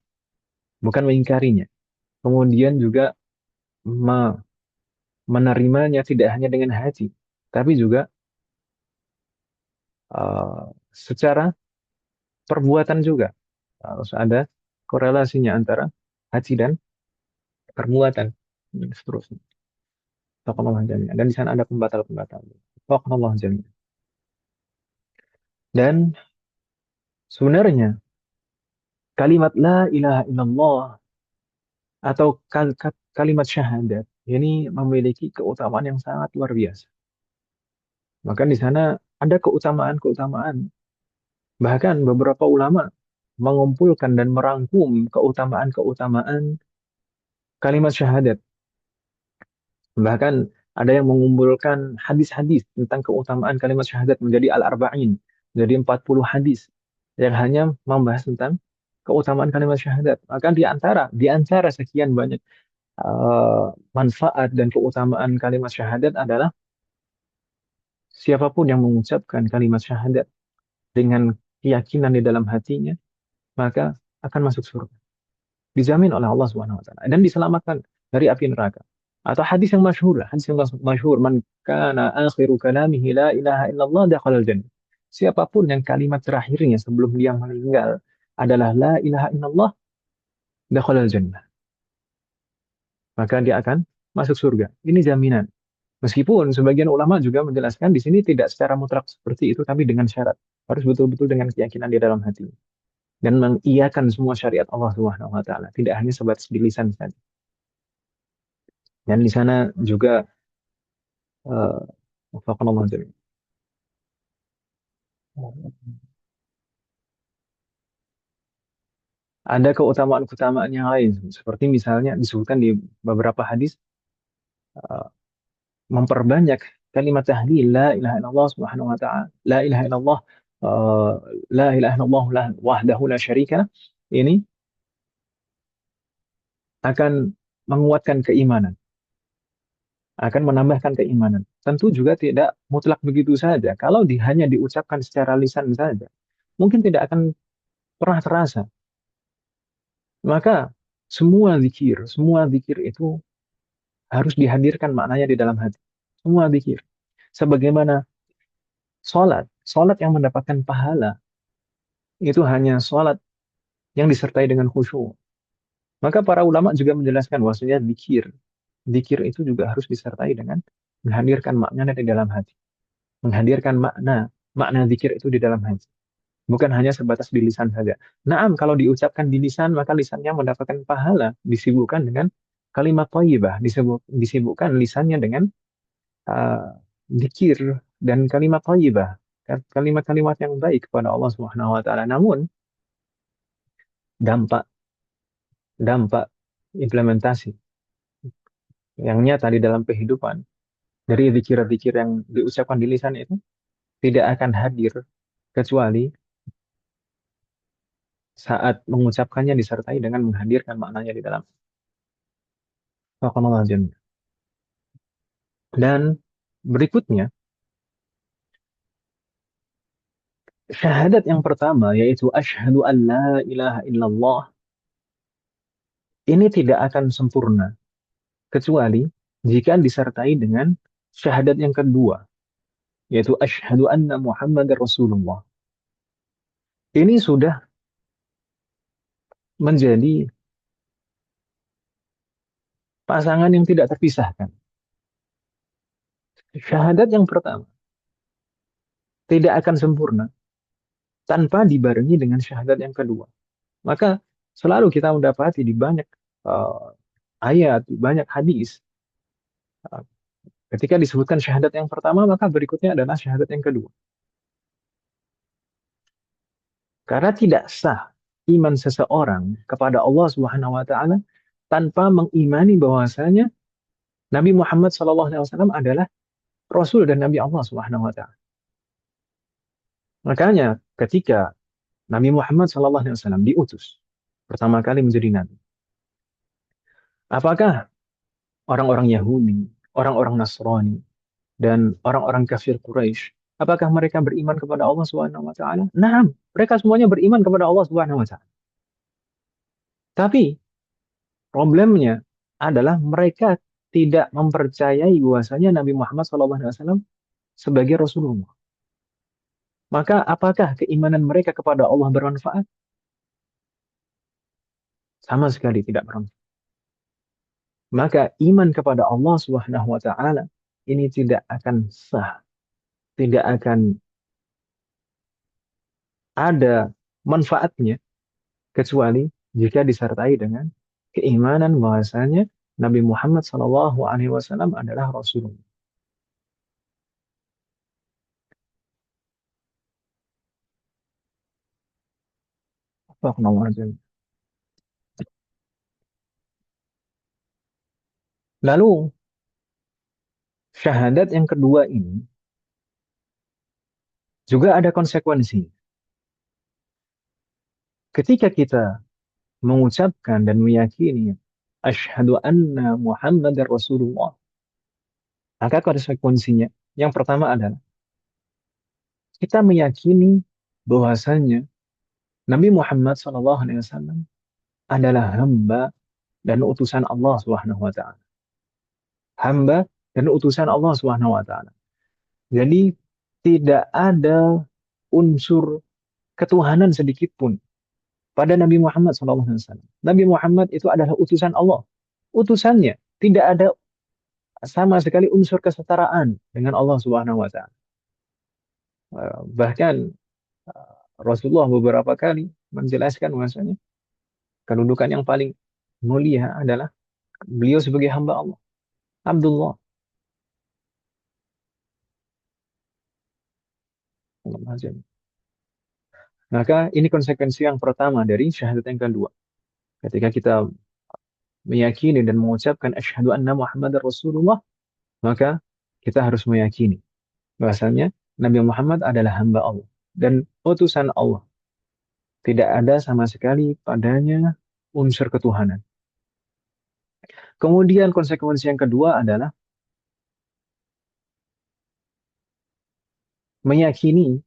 bukan mengingkarinya. Kemudian juga me- menerimanya tidak hanya dengan hati, tapi juga secara perbuatan juga. Harus ada korelasinya antara hati dan perbuatan. Dan seterusnya. Taqallah jami'an. Dan di sana ada pembatal-pembatal. Taqallah jami'an. Dan sebenarnya kalimat la ilaha illallah atau kalimat syahadat ini memiliki keutamaan yang sangat luar biasa. Maka di sana ada keutamaan-keutamaan. Bahkan beberapa ulama mengumpulkan dan merangkum keutamaan-keutamaan kalimat syahadat. Bahkan ada yang mengumpulkan hadis-hadis tentang keutamaan kalimat syahadat menjadi al-arba'in, menjadi 40 hadis yang hanya membahas tentang keutamaan kalimat syahadat. Maka di antara sekian banyak manfaat dan keutamaan kalimat syahadat adalah siapapun yang mengucapkan kalimat syahadat dengan keyakinan di dalam hatinya, maka akan masuk surga. Dijamin oleh Allah Subhanahu wa taala dan diselamatkan dari api neraka. Atau hadis yang masyhur, man kana akhiru kalamihi la ilaha illallah dakhalal jannah. Siapapun yang kalimat terakhirnya sebelum dia meninggal adalah la ilaha illallah dakhalal jannah, maka dia akan masuk surga. Ini jaminan. Meskipun sebagian ulama juga menjelaskan di sini tidak secara mutlak seperti itu, tapi dengan syarat harus betul-betul dengan keyakinan di dalam hati dan mengiyakan semua syariat Allah Subhanahu wa taala, tidak hanya sebatas di lisan saja. Dan di sana juga eh, wafaqanallahu jami'an. Ada keutamaan-keutamaan yang lain seperti misalnya disebutkan di beberapa hadis eh, memperbanyak kalimat tahlil la ilaha illallah subhanahu wa ta'ala, la ilaha illallah, eh, la ilaha illallah wahdahu la syarika lah. Ini akan menguatkan keimanan. akan menambahkan keimanan. Tentu juga tidak mutlak begitu saja. Kalau hanya diucapkan secara lisan saja, mungkin tidak akan pernah terasa. Maka semua zikir itu harus dihadirkan maknanya di dalam hati. Semua zikir. Sebagaimana salat yang mendapatkan pahala itu hanya salat yang disertai dengan khusyuk. Maka para ulama juga menjelaskan bahwasanya zikir itu juga harus disertai dengan menghadirkan maknanya di dalam hati. Menghadirkan makna zikir itu di dalam hati. Bukan hanya sebatas di lisan saja. Naam, kalau diucapkan di lisan, maka lisannya mendapatkan pahala. Disibukkan dengan kalimat thayyibah. Disibukkan lisannya dengan zikir dan kalimat thayyibah. Kalimat-kalimat yang baik kepada Allah Subhanahu wa taala. Namun dampak dampak implementasi yang nyata di dalam kehidupan dari zikir-zikir yang diucapkan di lisan itu tidak akan hadir kecuali saat mengucapkannya disertai dengan menghadirkan maknanya di dalam. Waqallahu a'lam. Dan berikutnya, syahadat yang pertama yaitu asyhadu an la ilaha illallah ini tidak akan sempurna kecuali jika disertai dengan syahadat yang kedua yaitu asyhadu anna Muhammadar Rasulullah. Ini sudah menjadi pasangan yang tidak terpisahkan. Syahadat yang pertama tidak akan sempurna tanpa dibarengi dengan syahadat yang kedua. Maka selalu kita mendapati di banyak uh, ayat, di banyak hadis, uh, ketika disebutkan syahadat yang pertama, maka berikutnya adalah syahadat yang kedua. Karena tidak sah iman seseorang kepada Allah Subhanahu wa taala tanpa mengimani bahwasanya Nabi Muhammad SAW adalah Rasul dan Nabi Allah Subhanahu wa taala. Makanya ketika Nabi Muhammad SAW diutus pertama kali menjadi nabi, apakah orang-orang Yahudi, orang-orang Nasrani, dan orang-orang kafir Quraisy, apakah mereka beriman kepada Allah Subhanahu wa taala? Nah, mereka semuanya beriman kepada Allah Subhanahu wa taala. Tapi problemnya adalah mereka tidak mempercayai bahwasanya Nabi Muhammad SAW sebagai Rasulullah. Maka apakah keimanan mereka kepada Allah bermanfaat? Sama sekali tidak bermanfaat. Maka iman kepada Allah Subhanahu wa taala ini tidak akan sah, tidak akan ada manfaatnya kecuali jika disertai dengan keimanan bahwasanya Nabi Muhammad SAW adalah Rasulullah. Lalu syahadat yang kedua ini juga ada konsekuensi. Ketika kita mengucapkan dan meyakini asyhadu anna Muhammadar Rasulullah, maka konsekuensinya yang pertama adalah kita meyakini bahwasanya Nabi Muhammad SAW adalah hamba dan utusan Allah Subhanahu wa taala. Hamba dan utusan Allah Subhanahu wa taala. Jadi tidak ada unsur ketuhanan sedikit pun pada Nabi Muhammad SAW. Nabi Muhammad itu adalah utusan Allah. Utusannya tidak ada sama sekali unsur kesetaraan dengan Allah Subhanahu wa taala. Bahkan Rasulullah beberapa kali menjelaskan bahwasanya kedudukan yang paling mulia adalah beliau sebagai hamba Allah, Abdullah. Maka ini konsekuensi yang pertama dari syahadat yang kedua. Ketika kita meyakini dan mengucapkan asyhadu anna Muhammadar Rasulullah, maka kita harus meyakini bahwasanya Nabi Muhammad adalah hamba Allah dan utusan Allah. Tidak ada sama sekali padanya unsur ketuhanan. Kemudian konsekuensi yang kedua adalah meyakini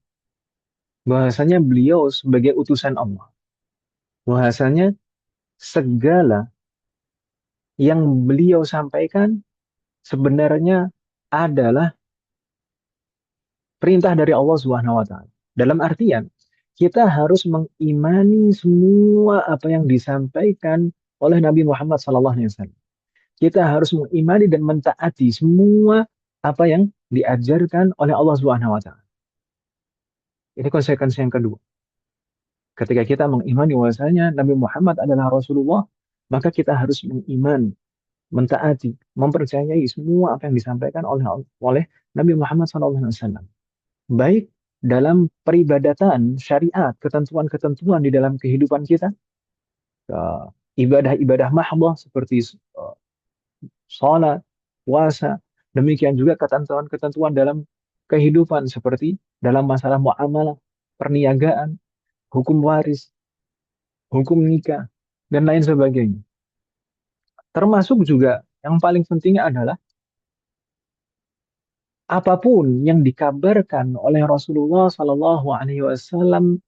bahwasanya beliau sebagai utusan Allah. Bahwasanya segala yang beliau sampaikan sebenarnya adalah perintah dari Allah Subhanahu wa taala. Dalam artian kita harus mengimani semua apa yang disampaikan oleh Nabi Muhammad SAW. Kita harus mengimani dan mentaati semua apa yang diajarkan oleh Allah Subhanahu wa taala. Ini konsekuensi yang kedua. Ketika kita mengimani bahwasanya Nabi Muhammad adalah Rasulullah, maka kita harus mengimani, mentaati, mempercayai semua apa yang disampaikan oleh Nabi Muhammad SAW. Baik dalam peribadatan syariat, ketentuan-ketentuan di dalam kehidupan kita, eh, ibadah-ibadah mahdoh seperti sholat, puasa, demikian juga ketentuan-ketentuan dalam kehidupan seperti dalam masalah muamalah, perniagaan, hukum waris, hukum nikah, dan lain sebagainya. Termasuk juga yang paling penting adalah apapun yang dikabarkan oleh Rasulullah Shallallahu Alaihi Wasallam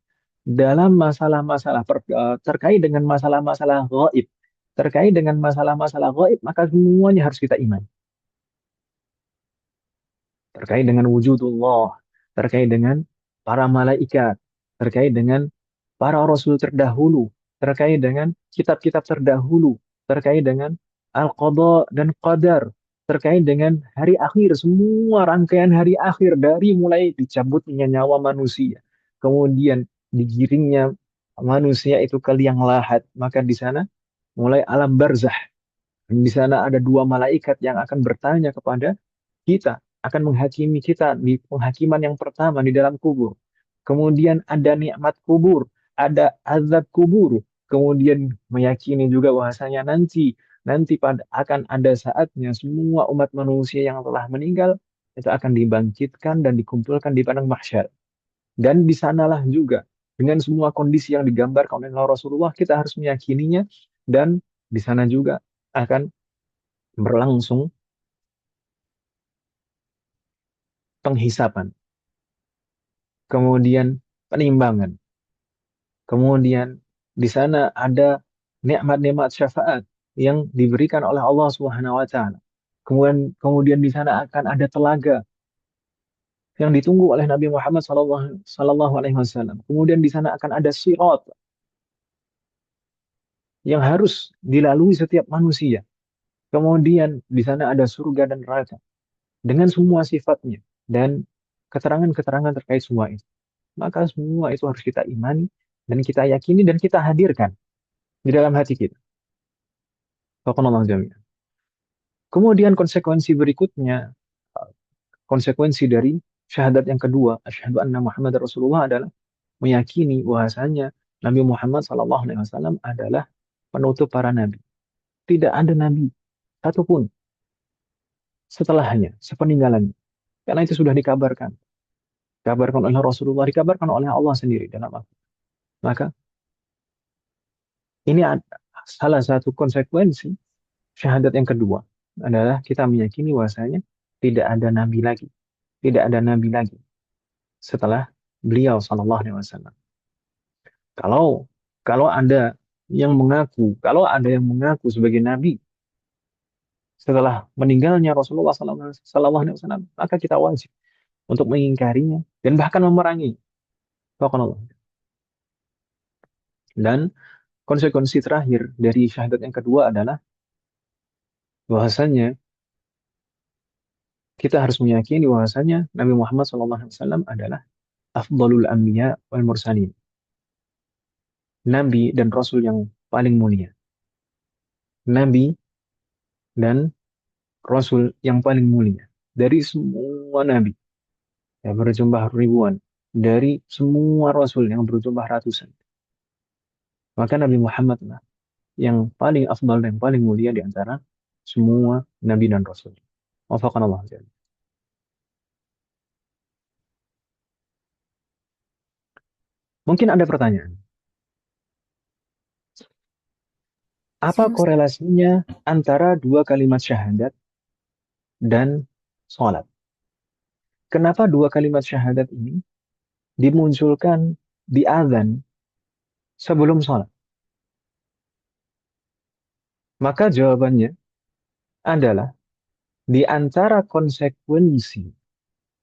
dalam masalah-masalah terkait dengan masalah-masalah gaib, terkait dengan masalah-masalah gaib, maka semuanya harus kita imani. Terkait dengan wujudullah, terkait dengan para malaikat, terkait dengan para rasul terdahulu, terkait dengan kitab-kitab terdahulu, terkait dengan al-qada dan qadar, terkait dengan hari akhir, semua rangkaian hari akhir dari mulai dicabutnya nyawa manusia, kemudian digiringnya manusia itu ke liang lahat, maka di sana mulai alam barzah. Di sana ada dua malaikat yang akan bertanya kepada kita, akan menghakimi kita di penghakiman yang pertama di dalam kubur. Kemudian ada nikmat kubur, ada azab kubur. Kemudian meyakini juga bahwasanya nanti nanti akan ada saatnya semua umat manusia yang telah meninggal itu akan dibangkitkan dan dikumpulkan di padang mahsyar. Dan di sanalah juga dengan semua kondisi yang digambarkan oleh Rasulullah kita harus meyakininya dan di sana juga akan berlangsung penghisapan, kemudian penimbangan. Kemudian di sana ada nikmat-nikmat syafaat yang diberikan oleh Allah Subhanahu wa taala. Kemudian di sana akan ada telaga yang ditunggu oleh Nabi Muhammad sallallahu alaihi wasallam. Kemudian di sana akan ada sirat yang harus dilalui setiap manusia. Kemudian di sana ada surga dan neraka dengan semua sifatnya dan keterangan-keterangan terkait semua itu. Maka semua itu harus kita imani dan kita yakini dan kita hadirkan di dalam hati kita. Faqanallahu jami'an. Kemudian konsekuensi berikutnya, konsekuensi dari syahadat yang kedua, asyhadu anna Muhammad Rasulullah adalah meyakini bahwasanya Nabi Muhammad SAW adalah penutup para nabi. Tidak ada nabi satupun setelahnya, sepeninggalannya. Karena itu sudah dikabarkan. Dikabarkan oleh Rasulullah, dikabarkan oleh Allah sendiri dalam Al-Quran. Maka ini salah satu konsekuensi syahadat yang kedua adalah kita meyakini bahwasanya tidak ada nabi lagi, tidak ada nabi lagi setelah beliau Shallallahu Alaihi Wasallam. Kalau kalau ada kalau ada yang mengaku sebagai nabi setelah meninggalnya Rasulullah Shallallahu Alaihi Wasallam, maka kita wajib untuk mengingkarinya dan bahkan memerangi. Dan konsekuensi terakhir dari syahadat yang kedua adalah bahwasanya kita harus meyakini bahwasanya Nabi Muhammad SAW adalah afdalul anbiya wal mursalin, nabi dan rasul yang paling mulia, nabi dan rasul yang paling mulia dari semua nabi yang berjumlah ribuan, dari semua rasul yang berjumlah ratusan. Maka Nabi Muhammad lah yang paling afdal dan paling mulia di antara semua nabi dan rasul. Wafaqanallah. Mungkin ada pertanyaan, apa Siap, Ustaz. korelasinya antara dua kalimat syahadat dan sholat? Kenapa dua kalimat syahadat ini dimunculkan di azan sebelum sholat? Maka jawabannya adalah di antara konsekuensi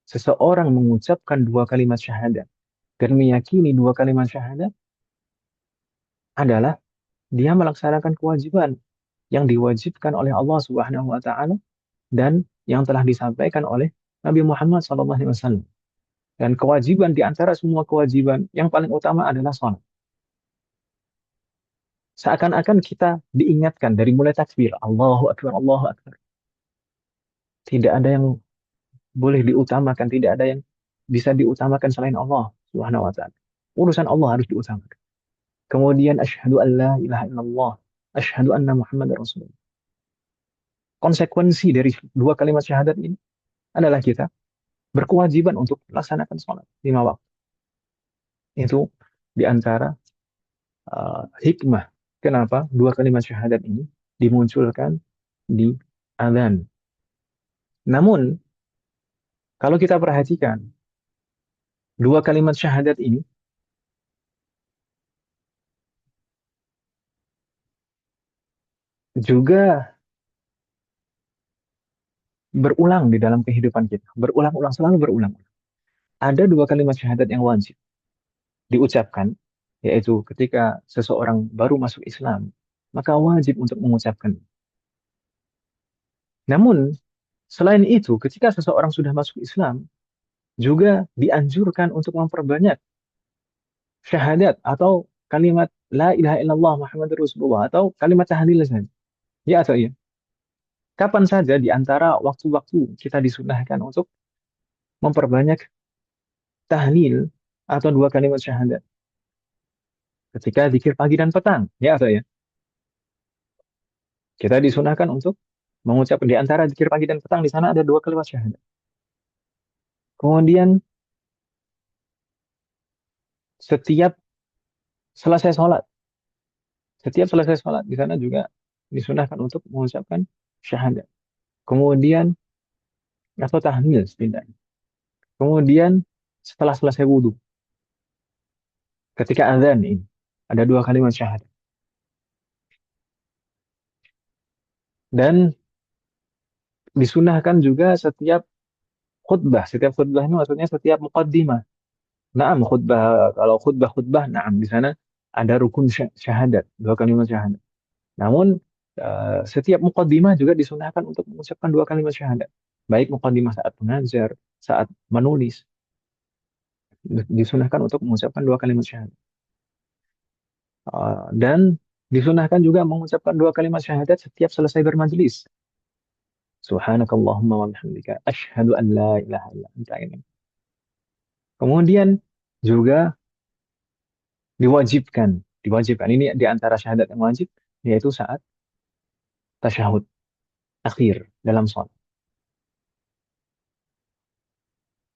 seseorang mengucapkan dua kalimat syahadat dan meyakini dua kalimat syahadat adalah dia melaksanakan kewajiban yang diwajibkan oleh Allah Subhanahu wa taala dan yang telah disampaikan oleh Nabi Muhammad SAW. Dan kewajiban di antara semua kewajiban yang paling utama adalah sholat. Seakan-akan kita diingatkan dari mulai takbir, Allahu Akbar, Allahu Akbar. Tidak ada yang boleh diutamakan, tidak ada yang bisa diutamakan selain Allah Subhanahu wa taala. Urusan Allah harus diutamakan. Kemudian asyhadu an la ilaha illallah, asyhadu anna Muhammad Rasulullah. Konsekuensi dari dua kalimat syahadat ini adalah kita berkewajiban untuk melaksanakan sholat 5 waktu. Itu di antara hikmah kenapa dua kalimat syahadat ini dimunculkan di adzan. Namun, kalau kita perhatikan dua kalimat syahadat ini juga berulang di dalam kehidupan kita. Berulang-ulang, selalu berulang. Ada dua kalimat syahadat yang wajib diucapkan, yaitu ketika seseorang baru masuk Islam, maka wajib untuk mengucapkan. Namun, selain itu, ketika seseorang sudah masuk Islam, juga dianjurkan untuk memperbanyak syahadat atau kalimat la ilaha illallah Muhammadur Rasulullah atau kalimat tahlil saja. Ya atau iya? Kapan saja di antara waktu-waktu kita disunahkan untuk memperbanyak tahlil atau dua kalimat syahadat ketika zikir pagi dan petang. Ya atau ya? Kita disunahkan untuk mengucap di antara zikir pagi dan petang di sana ada dua kalimat syahadat. Kemudian setiap selesai sholat, setiap selesai sholat di sana juga disunahkan untuk mengucapkan syahadat. Kemudian atau tahlil setidaknya. Kemudian setelah selesai wudhu, ketika azan ini ada dua kalimat syahadat. Dan disunahkan juga setiap khutbah. Setiap khutbah ini maksudnya setiap muqaddimah. Naam khutbah, kalau khutbah, naam di sana ada rukun syahadat, dua kalimat syahadat. Namun setiap muqaddimah juga disunahkan untuk mengucapkan dua kalimat syahadat. Baik muqaddimah saat mengajar, saat menulis, disunahkan untuk mengucapkan dua kalimat syahadat. Dan disunahkan juga mengucapkan dua kalimat syahadat setiap selesai bermajlis. Subhanakallahumma wa bihamdika asyhadu an la ilaha illa anta. Kemudian juga diwajibkan ini di antara syahadat yang wajib yaitu saat tasyahud akhir dalam sholat.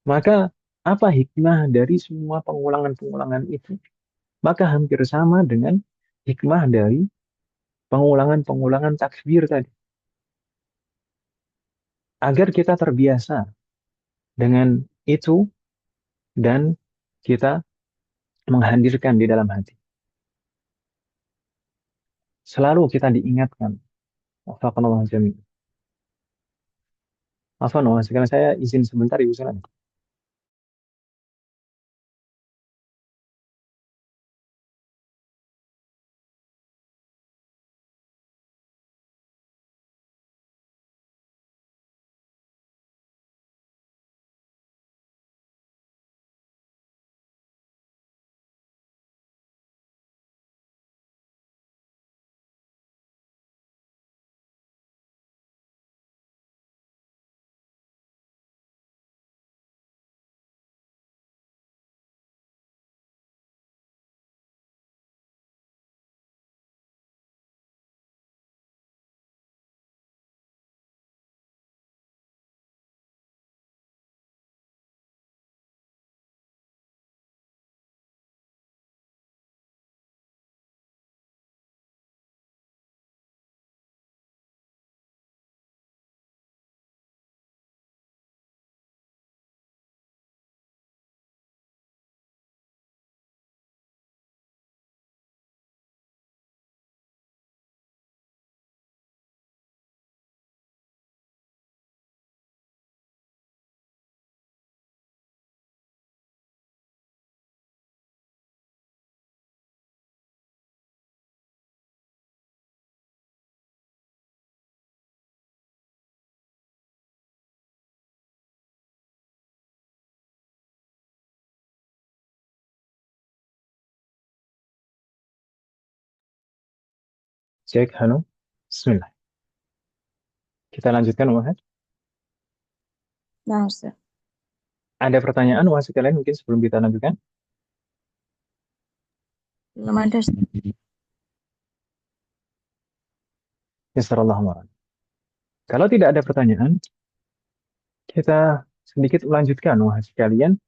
Maka apa hikmah dari semua pengulangan-pengulangan itu? Maka hampir sama dengan hikmah dari pengulangan-pengulangan takbir tadi. Agar kita terbiasa dengan itu dan kita menghadirkan di dalam hati. Selalu kita diingatkan. Wafaqanallahu jami'an. Afwan, sekarang saya izin sebentar Ibu Sunan. Cek, halo. Bismillah. Kita lanjutkan, Wahid. Nah, Ustaz. Ada pertanyaan, Wahid, sekalian mungkin sebelum kita lanjutkan? Belum ada, Ustaz. Bismillahirrahmanirrahim. Kalau tidak ada pertanyaan, kita sedikit melanjutkan, Wahid sekalian,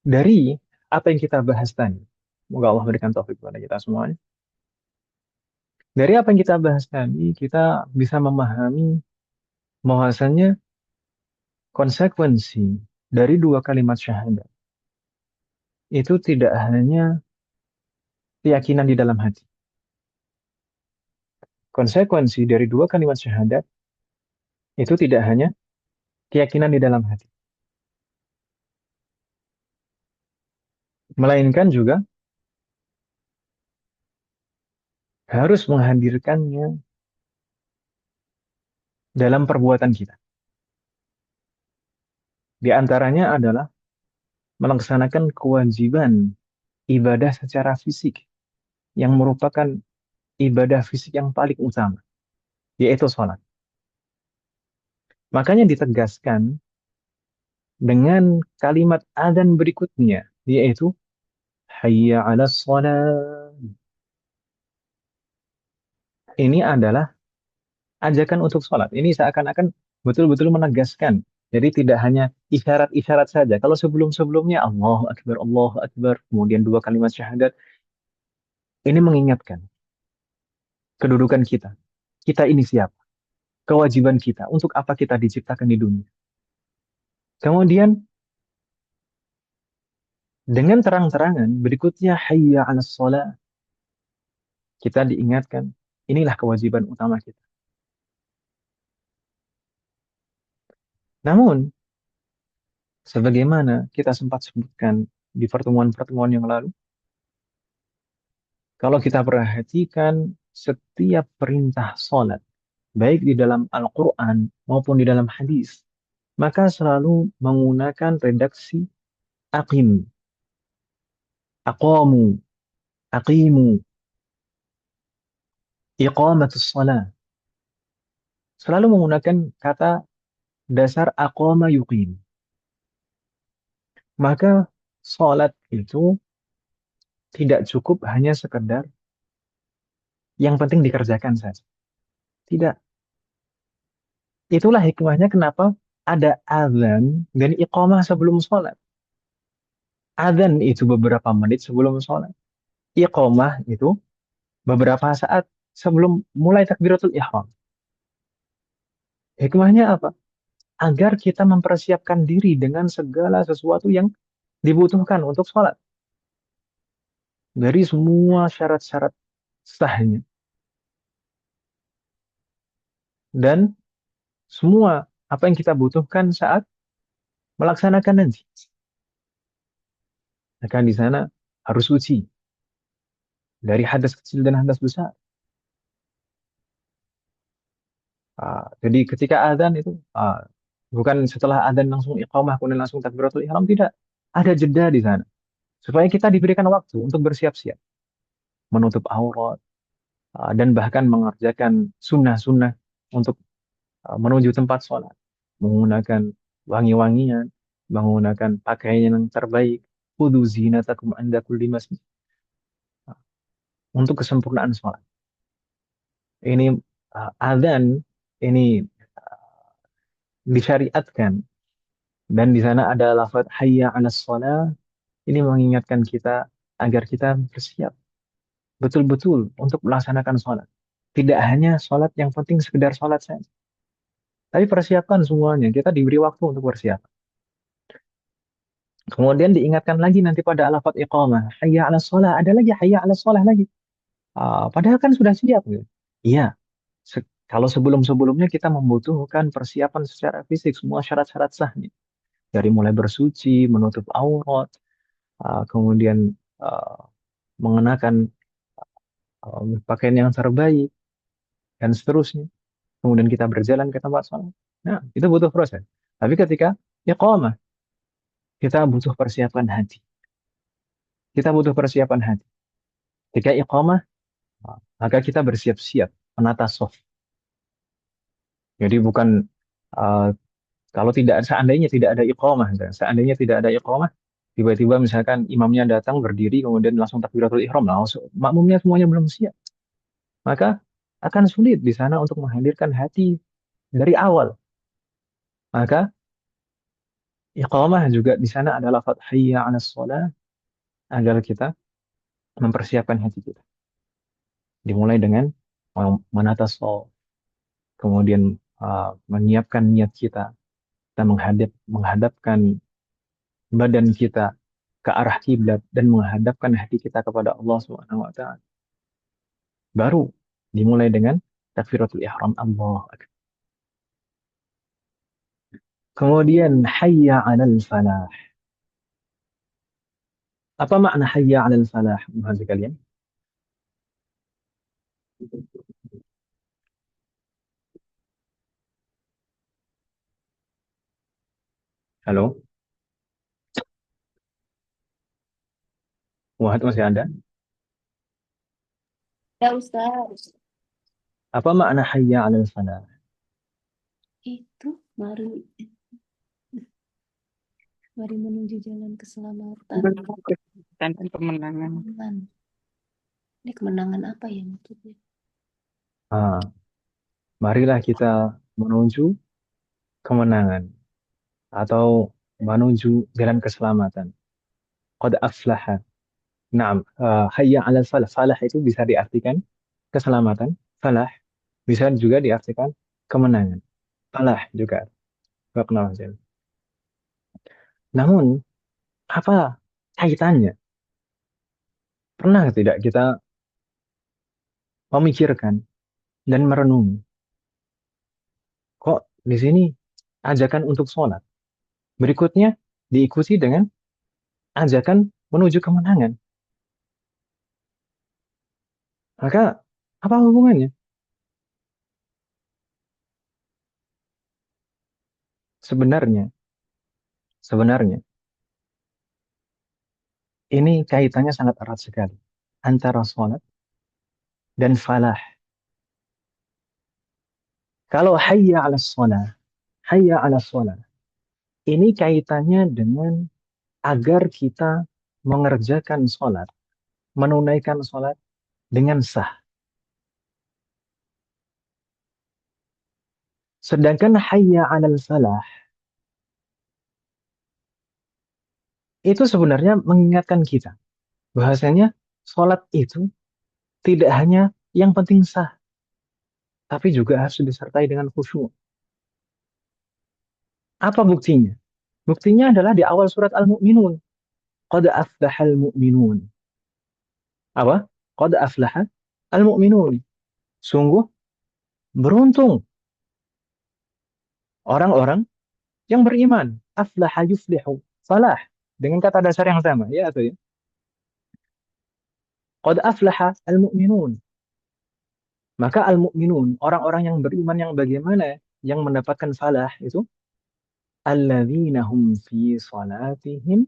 dari apa yang kita bahas tadi. Semoga Allah berikan taufik kepada kita semuanya. Dari apa yang kita bahas tadi, kita bisa memahami bahwasannya konsekuensi dari dua kalimat syahadat itu tidak hanya keyakinan di dalam hati. Konsekuensi dari dua kalimat syahadat itu tidak hanya keyakinan di dalam hati, melainkan juga harus menghadirkannya dalam perbuatan kita. Di antaranya adalah melaksanakan kewajiban ibadah secara fisik yang merupakan ibadah fisik yang paling utama, yaitu sholat. Makanya ditegaskan dengan kalimat adzan berikutnya, yaitu hayya 'alas shalah. Ini adalah ajakan untuk sholat. Ini seakan-akan betul-betul menegaskan. Jadi tidak hanya isyarat-isyarat saja. Kalau sebelum-sebelumnya Allahu Akbar, kemudian dua kalimat syahadat, ini mengingatkan kedudukan kita. Kita ini siapa? Kewajiban kita. Untuk apa kita diciptakan di dunia? Kemudian dengan terang-terangan berikutnya hayya 'alas shalah, kita diingatkan inilah kewajiban utama kita. Namun sebagaimana kita sempat sebutkan di pertemuan-pertemuan yang lalu, kalau kita perhatikan setiap perintah sholat, baik di dalam Al-Quran maupun di dalam hadis, maka selalu menggunakan redaksi aqim, aqamu, aqimu, iqamatus salat. Selalu menggunakan kata dasar aqama yuqim. Maka sholat itu tidak cukup hanya sekedar yang penting dikerjakan saja. Tidak. Itulah hikmahnya kenapa ada azan dan iqamah sebelum sholat. Azan itu beberapa menit sebelum sholat. Iqamah itu beberapa saat sebelum mulai takbiratul ihram. Hikmahnya apa? Agar kita mempersiapkan diri dengan segala sesuatu yang dibutuhkan untuk sholat. Dari semua syarat-syarat sahnya. Dan semua apa yang kita butuhkan saat melaksanakan nanti. Maka di sana harus suci dari hadas kecil dan hadas besar. Jadi ketika azan itu bukan setelah azan langsung iqamah kemudian langsung takbiratul ihram, tidak. Ada jeda di sana supaya kita diberikan waktu untuk bersiap-siap, menutup aurat dan bahkan mengerjakan sunnah-sunnah untuk menuju tempat sholat, menggunakan wangi-wangian, menggunakan pakaian yang terbaik, khudzu zinatakum 'inda kulli masjid, untuk kesempurnaan sholat. Ini azan ini disyariatkan dan di sana ada lafaz hayya 'alas shalah, ini mengingatkan kita agar kita bersiap betul-betul untuk melaksanakan sholat. Tidak hanya sholat yang penting sekedar sholat saja, tapi persiapkan semuanya. Kita diberi waktu untuk bersiap. Kemudian diingatkan lagi nanti pada lafaz iqamah, hayya 'alas shalah, ada lagi hayya 'alas shalah lagi. Padahal kan sudah siap gitu. Iya, kalau sebelum-sebelumnya kita membutuhkan persiapan secara fisik, semua syarat-syarat sahnya. Dari mulai bersuci, menutup aurat, kemudian uh, mengenakan pakaian yang terbaik, dan seterusnya. Kemudian kita berjalan ke tempat sholat. Nah, itu butuh proses. Tapi ketika iqamah, kita butuh persiapan hati. Kita butuh persiapan hati. Ketika iqamah, maka kita bersiap-siap menata shaf. Jadi bukan uh, kalau tidak seandainya tidak ada iqamah, seandainya tidak ada iqamah, tiba-tiba misalkan imamnya datang berdiri kemudian langsung takbiratul ihram, langsung makmumnya semuanya belum siap, maka akan sulit di sana untuk menghadirkan hati dari awal. Maka iqamah juga di sana adalah lafaz hayya 'alas shalah agar kita mempersiapkan hati kita. Dimulai dengan menata shaf, kemudian menyiapkan niat kita, kita menghadapkan badan kita ke arah kiblat dan menghadapkan hati kita kepada Allah Subhanahu wa taala. Baru dimulai dengan takbiratul ihram Allah Akbar. Kemudian hayya 'alal falah. Apa makna hayya 'alal falah, Muhammad kalian? Halo, Muhammad masih ada? Ya Ustaz, Apa makna hayya 'alal falah? itu mari mari menuju jalan keselamatan. Dan kemenangan. Kemenangan. Ini kemenangan apa ya maksudnya? Ah, marilah kita menuju kemenangan atau menuju jalan keselamatan. Qad aflaha. Naam, hayya 'alal falah. Falah itu bisa diartikan keselamatan. Falah bisa juga diartikan kemenangan. Falah juga. Barakallahu fiik. Namun, apa kaitannya? Pernah tidak kita memikirkan dan merenungi, kok di sini ajakan untuk sholat, berikutnya diikuti dengan ajakan menuju kemenangan. Maka, apa hubungannya? Sebenarnya, sebenarnya, ini kaitannya sangat erat sekali antara sholat dan falah. Kalau hayya ala sholat, ini kaitannya dengan agar kita mengerjakan sholat, menunaikan sholat dengan sah. Sedangkan hayya alal falah itu sebenarnya mengingatkan kita bahwasanya sholat itu tidak hanya yang penting sah, tapi juga harus disertai dengan khusyuk. Apa buktinya? Buktinya adalah di awal surat Al-Mu'minun. Qad aflahal mu'minun. Apa? Qad aflaha al-mu'minun. Sungguh beruntung orang-orang yang beriman. Aflaha yuflihu. Falah. Dengan kata dasar yang sama. Ya, atau ya? Qad aflaha al-mu'minun. Maka al-mu'minun, orang-orang yang beriman yang bagaimana yang mendapatkan falah itu alladzina hum fi salatihim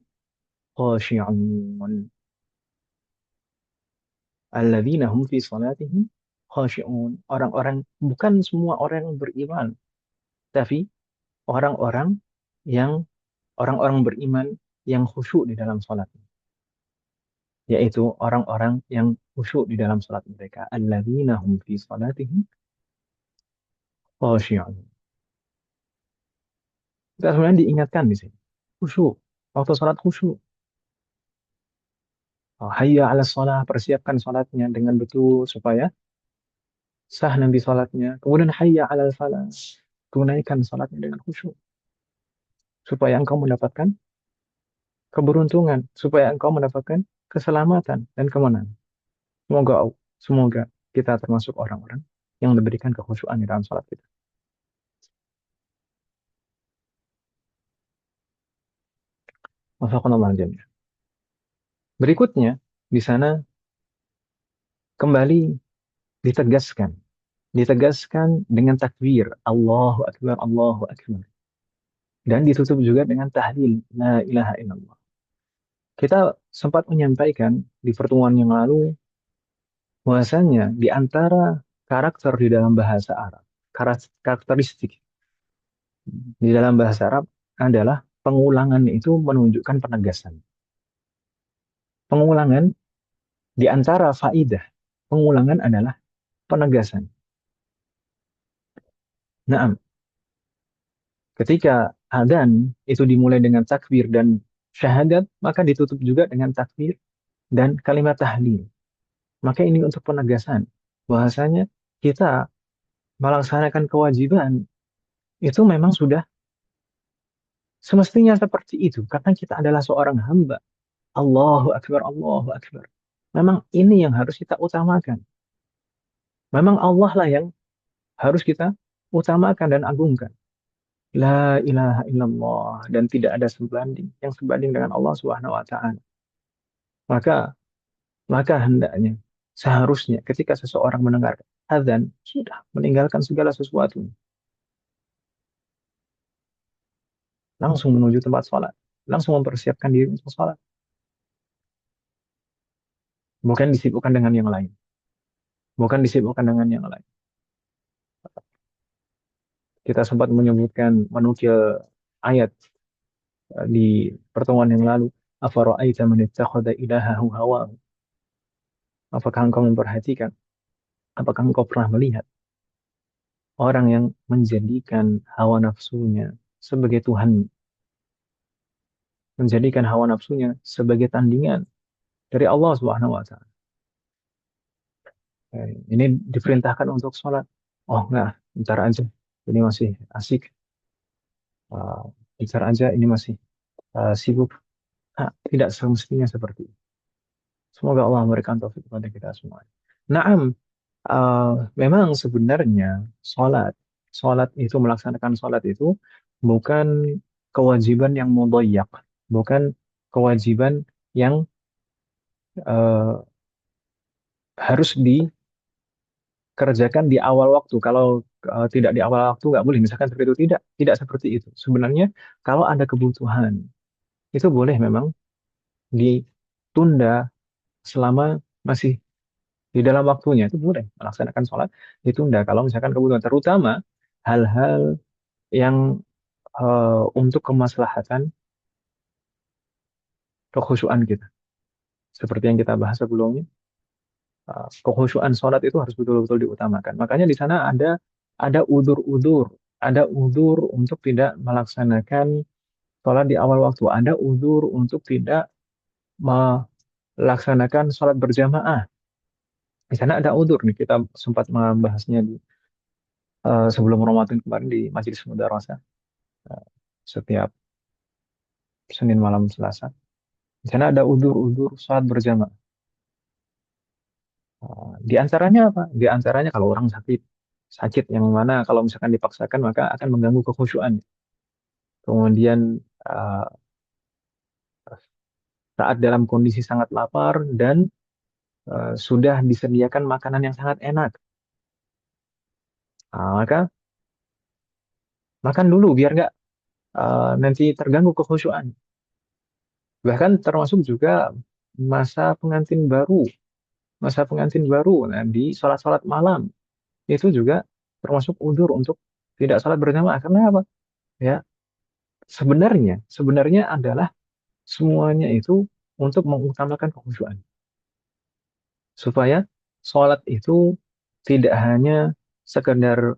khashi'un. Alladzina hum fi salatihim khashi'un. Orang-orang bukan semua orang yang beriman, tapi orang-orang yang orang-orang beriman yang khusyuk di dalam salat, yaitu orang-orang yang khusyuk di dalam salat mereka. Alladzina hum fi salatihim khashi'un. Kita sebenarnya diingatkan di sini. Khusyuk. Waktu salat khusyuk. Oh, hayya ala sholah, persiapkan sholatnya dengan betul supaya sah nanti sholatnya. Kemudian hayya ala falah, tunaikan sholatnya dengan khusyuk. Supaya engkau mendapatkan keberuntungan. Supaya engkau mendapatkan keselamatan dan kemenangan. Semoga, semoga kita termasuk orang-orang yang diberikan kekhusyuan di dalam sholat kita. Wafaqqanallahu jami'an. Berikutnya, di sana kembali ditegaskan. Ditegaskan dengan takbir. Allahu Akbar, Allahu Akbar. Dan ditutup juga dengan tahlil. La ilaha illallah. Kita sempat menyampaikan di pertemuan yang lalu bahwasanya di antara karakter di dalam bahasa Arab, karakteristik di dalam bahasa Arab adalah pengulangan itu menunjukkan penegasan. Pengulangan di antara faidah, pengulangan adalah penegasan. Nah, ketika adzan itu dimulai dengan takbir dan syahadat, maka ditutup juga dengan takbir dan kalimat tahlil. Maka ini untuk penegasan bahwasanya kita melaksanakan kewajiban itu memang sudah semestinya seperti itu karena kita adalah seorang hamba. Allahu Akbar, Allahu Akbar. Memang ini yang harus kita utamakan. Memang Allah lah yang harus kita utamakan dan agungkan. La ilaha illallah dan tidak ada sebanding yang sebanding dengan Allah Subhanahu wa taala. Maka maka hendaknya seharusnya ketika seseorang mendengar azan sudah meninggalkan segala sesuatu, langsung menuju tempat sholat, langsung mempersiapkan diri untuk sholat, bukan disibukkan dengan yang lain, bukan disibukkan dengan yang lain. Kita sempat menyebutkan menukil ayat di pertemuan yang lalu, afara'aita man ittakhadha ilahahu hawahu. Apakah engkau memperhatikan, apakah engkau pernah melihat orang yang menjadikan hawa nafsunya sebagai Tuhan, menjadikan hawa nafsunya sebagai tandingan dari Allah Subhanahu wa taala. Ini diperintahkan untuk sholat. Oh enggak, bentar aja. Ini masih asik. Bentar aja, ini masih sibuk. Nah, tidak semestinya seperti itu. Semoga Allah memberikan taufik kepada kita semua. Naam, memang sebenarnya sholat, sholat itu melaksanakan sholat itu bukan kewajiban yang mudhayyak, bukan kewajiban yang uh, harus dikerjakan di awal waktu. Kalau tidak di awal waktu nggak boleh, misalkan seperti itu tidak seperti itu. Sebenarnya kalau ada kebutuhan itu boleh memang ditunda selama masih di dalam waktunya itu boleh melaksanakan sholat ditunda kalau misalkan kebutuhan terutama hal-hal yang untuk kemaslahatan kekhusyuan kita seperti yang kita bahas sebelumnya, kekhusyuan sholat itu harus betul-betul diutamakan. Makanya di sana ada udur-udur, ada udur untuk tidak melaksanakan sholat di awal waktu, ada udur untuk tidak melaksanakan sholat berjamaah. Di sana ada udur nih, kita sempat membahasnya di sebelum Ramadan kemarin di Majelis Mudarasah setiap Senin malam Selasa. Di sana ada udur-udur sholat berjamaah. Di antaranya apa? Di antaranya kalau orang sakit, sakit yang mana kalau misalkan dipaksakan maka akan mengganggu kekhusyuan. Kemudian uh, saat dalam kondisi sangat lapar dan sudah disediakan makanan yang sangat enak, maka makan dulu biar nggak nanti terganggu kekhusyuan. Bahkan termasuk juga masa pengantin baru, masa pengantin baru, nah, di sholat-sholat malam itu juga termasuk udzur untuk tidak sholat berjamaah. Karena apa? Ya, sebenarnya adalah semuanya itu untuk mengutamakan kekhusyuan. Supaya sholat itu tidak hanya sekedar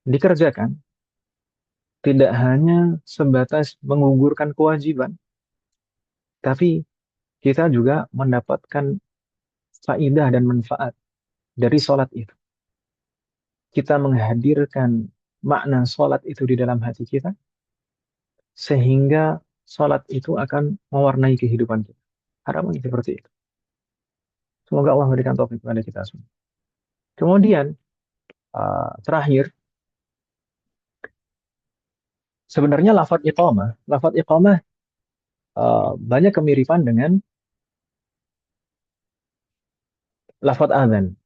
dikerjakan, tidak hanya sebatas menggugurkan kewajiban, tapi kita juga mendapatkan faidah dan manfaat dari sholat itu. Kita menghadirkan makna sholat itu di dalam hati kita, sehingga sholat itu akan mewarnai kehidupan kita. Harapan seperti itu. Semoga Allah memberikan taufik kepada kita semua. Kemudian, terakhir, sebenarnya lafadz iqamah banyak kemiripan dengan lafadz adzan.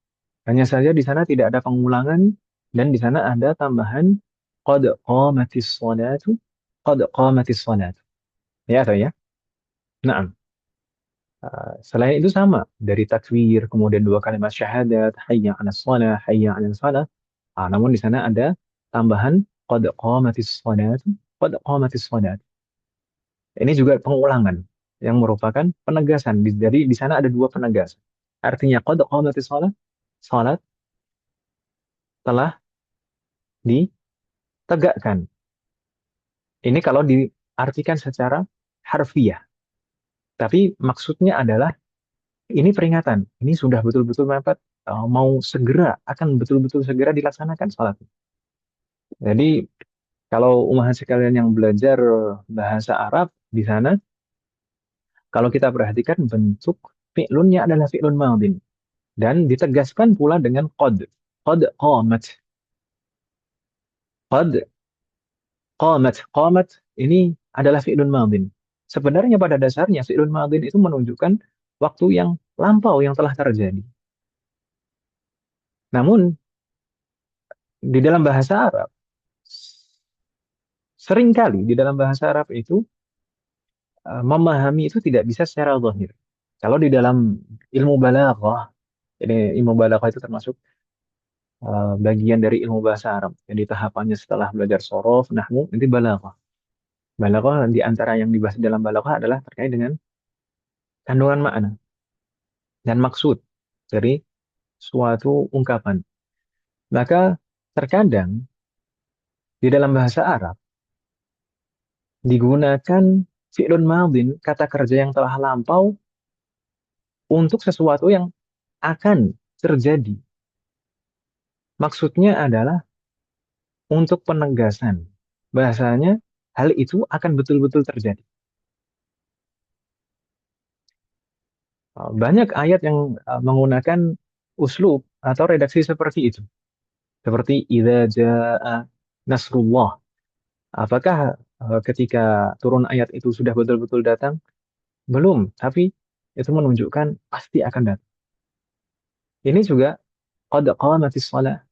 Hanya saja di sana tidak ada pengulangan dan di sana ada tambahan qad qamatis sholatu, qad qamatis sholatu. Ya atau ya? Naam. Selain itu sama, dari takbir, kemudian dua kalimat syahadat, hayya 'alas shalah, hayya 'alal falah. Namun di sana ada tambahan qad qamatis shalat, qad qamatis shalat. Ini juga pengulangan yang merupakan penegasan. Jadi di sana ada dua penegasan. Artinya qad qamatis shalah, salat telah ditegakkan. Ini kalau diartikan secara harfiah. Tapi maksudnya adalah ini peringatan. Ini sudah betul-betul mepet, mau segera, akan betul-betul segera dilaksanakan salat. Jadi kalau umat sekalian yang belajar bahasa Arab di sana, kalau kita perhatikan bentuk fi'lunnya adalah fi'lun madin dan ditegaskan pula dengan qad. Qad qamat. Qad qamat. Qamat ini adalah fi'lun madin. Sebenarnya pada dasarnya fi'lun madin itu menunjukkan waktu yang lampau yang telah terjadi. Namun di dalam bahasa Arab seringkali di dalam bahasa Arab itu memahami itu tidak bisa secara zahir. Kalau di dalam ilmu balaghah, ini ilmu balaghah itu termasuk bagian dari ilmu bahasa Arab. Jadi tahapannya setelah belajar sorof, nahwu, nanti balaghah. Balaghah di antara yang dibahas dalam balaghah adalah terkait dengan kandungan makna dan maksud dari suatu ungkapan. Maka terkadang di dalam bahasa Arab digunakan fi'lun madin, kata kerja yang telah lampau untuk sesuatu yang akan terjadi. Maksudnya adalah untuk penegasan. Bahasanya hal itu akan betul-betul terjadi. Banyak ayat yang menggunakan uslub atau redaksi seperti itu. Seperti idza jaa nasrullah. Apakah ketika turun ayat itu sudah betul-betul datang? Belum, tapi itu menunjukkan pasti akan datang. Ini juga qad qamatis shalah.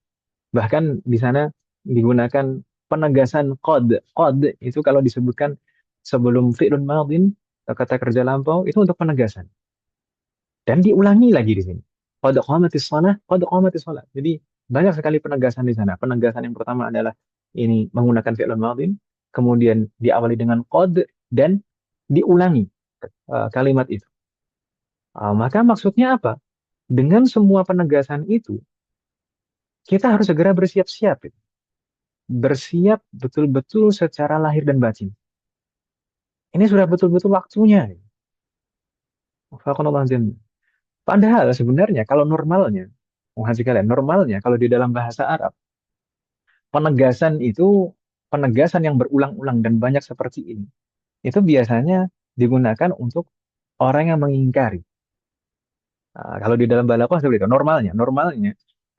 Bahkan di sana digunakan penegasan qad. Qad itu kalau disebutkan sebelum fi'lun madin, kata kerja lampau, itu untuk penegasan. Dan diulangi lagi di sini. Qad qamatis shalah, qad qamatis shalah. Jadi banyak sekali penegasan di sana. Penegasan yang pertama adalah ini menggunakan fi'lun madin, kemudian diawali dengan qad dan diulangi kalimat itu. Maka maksudnya apa? Dengan semua penegasan itu, kita harus segera bersiap-siap. Bersiap betul-betul secara lahir dan batin. Ini sudah betul-betul waktunya. Wafaqanallahu jami'an. Padahal sebenarnya kalau normalnya, Muhaji kalian, normalnya kalau di dalam bahasa Arab, penegasan itu, penegasan yang berulang-ulang dan banyak seperti ini, itu biasanya digunakan untuk orang yang mengingkari. Kalau di dalam balaghah seperti itu, normalnya,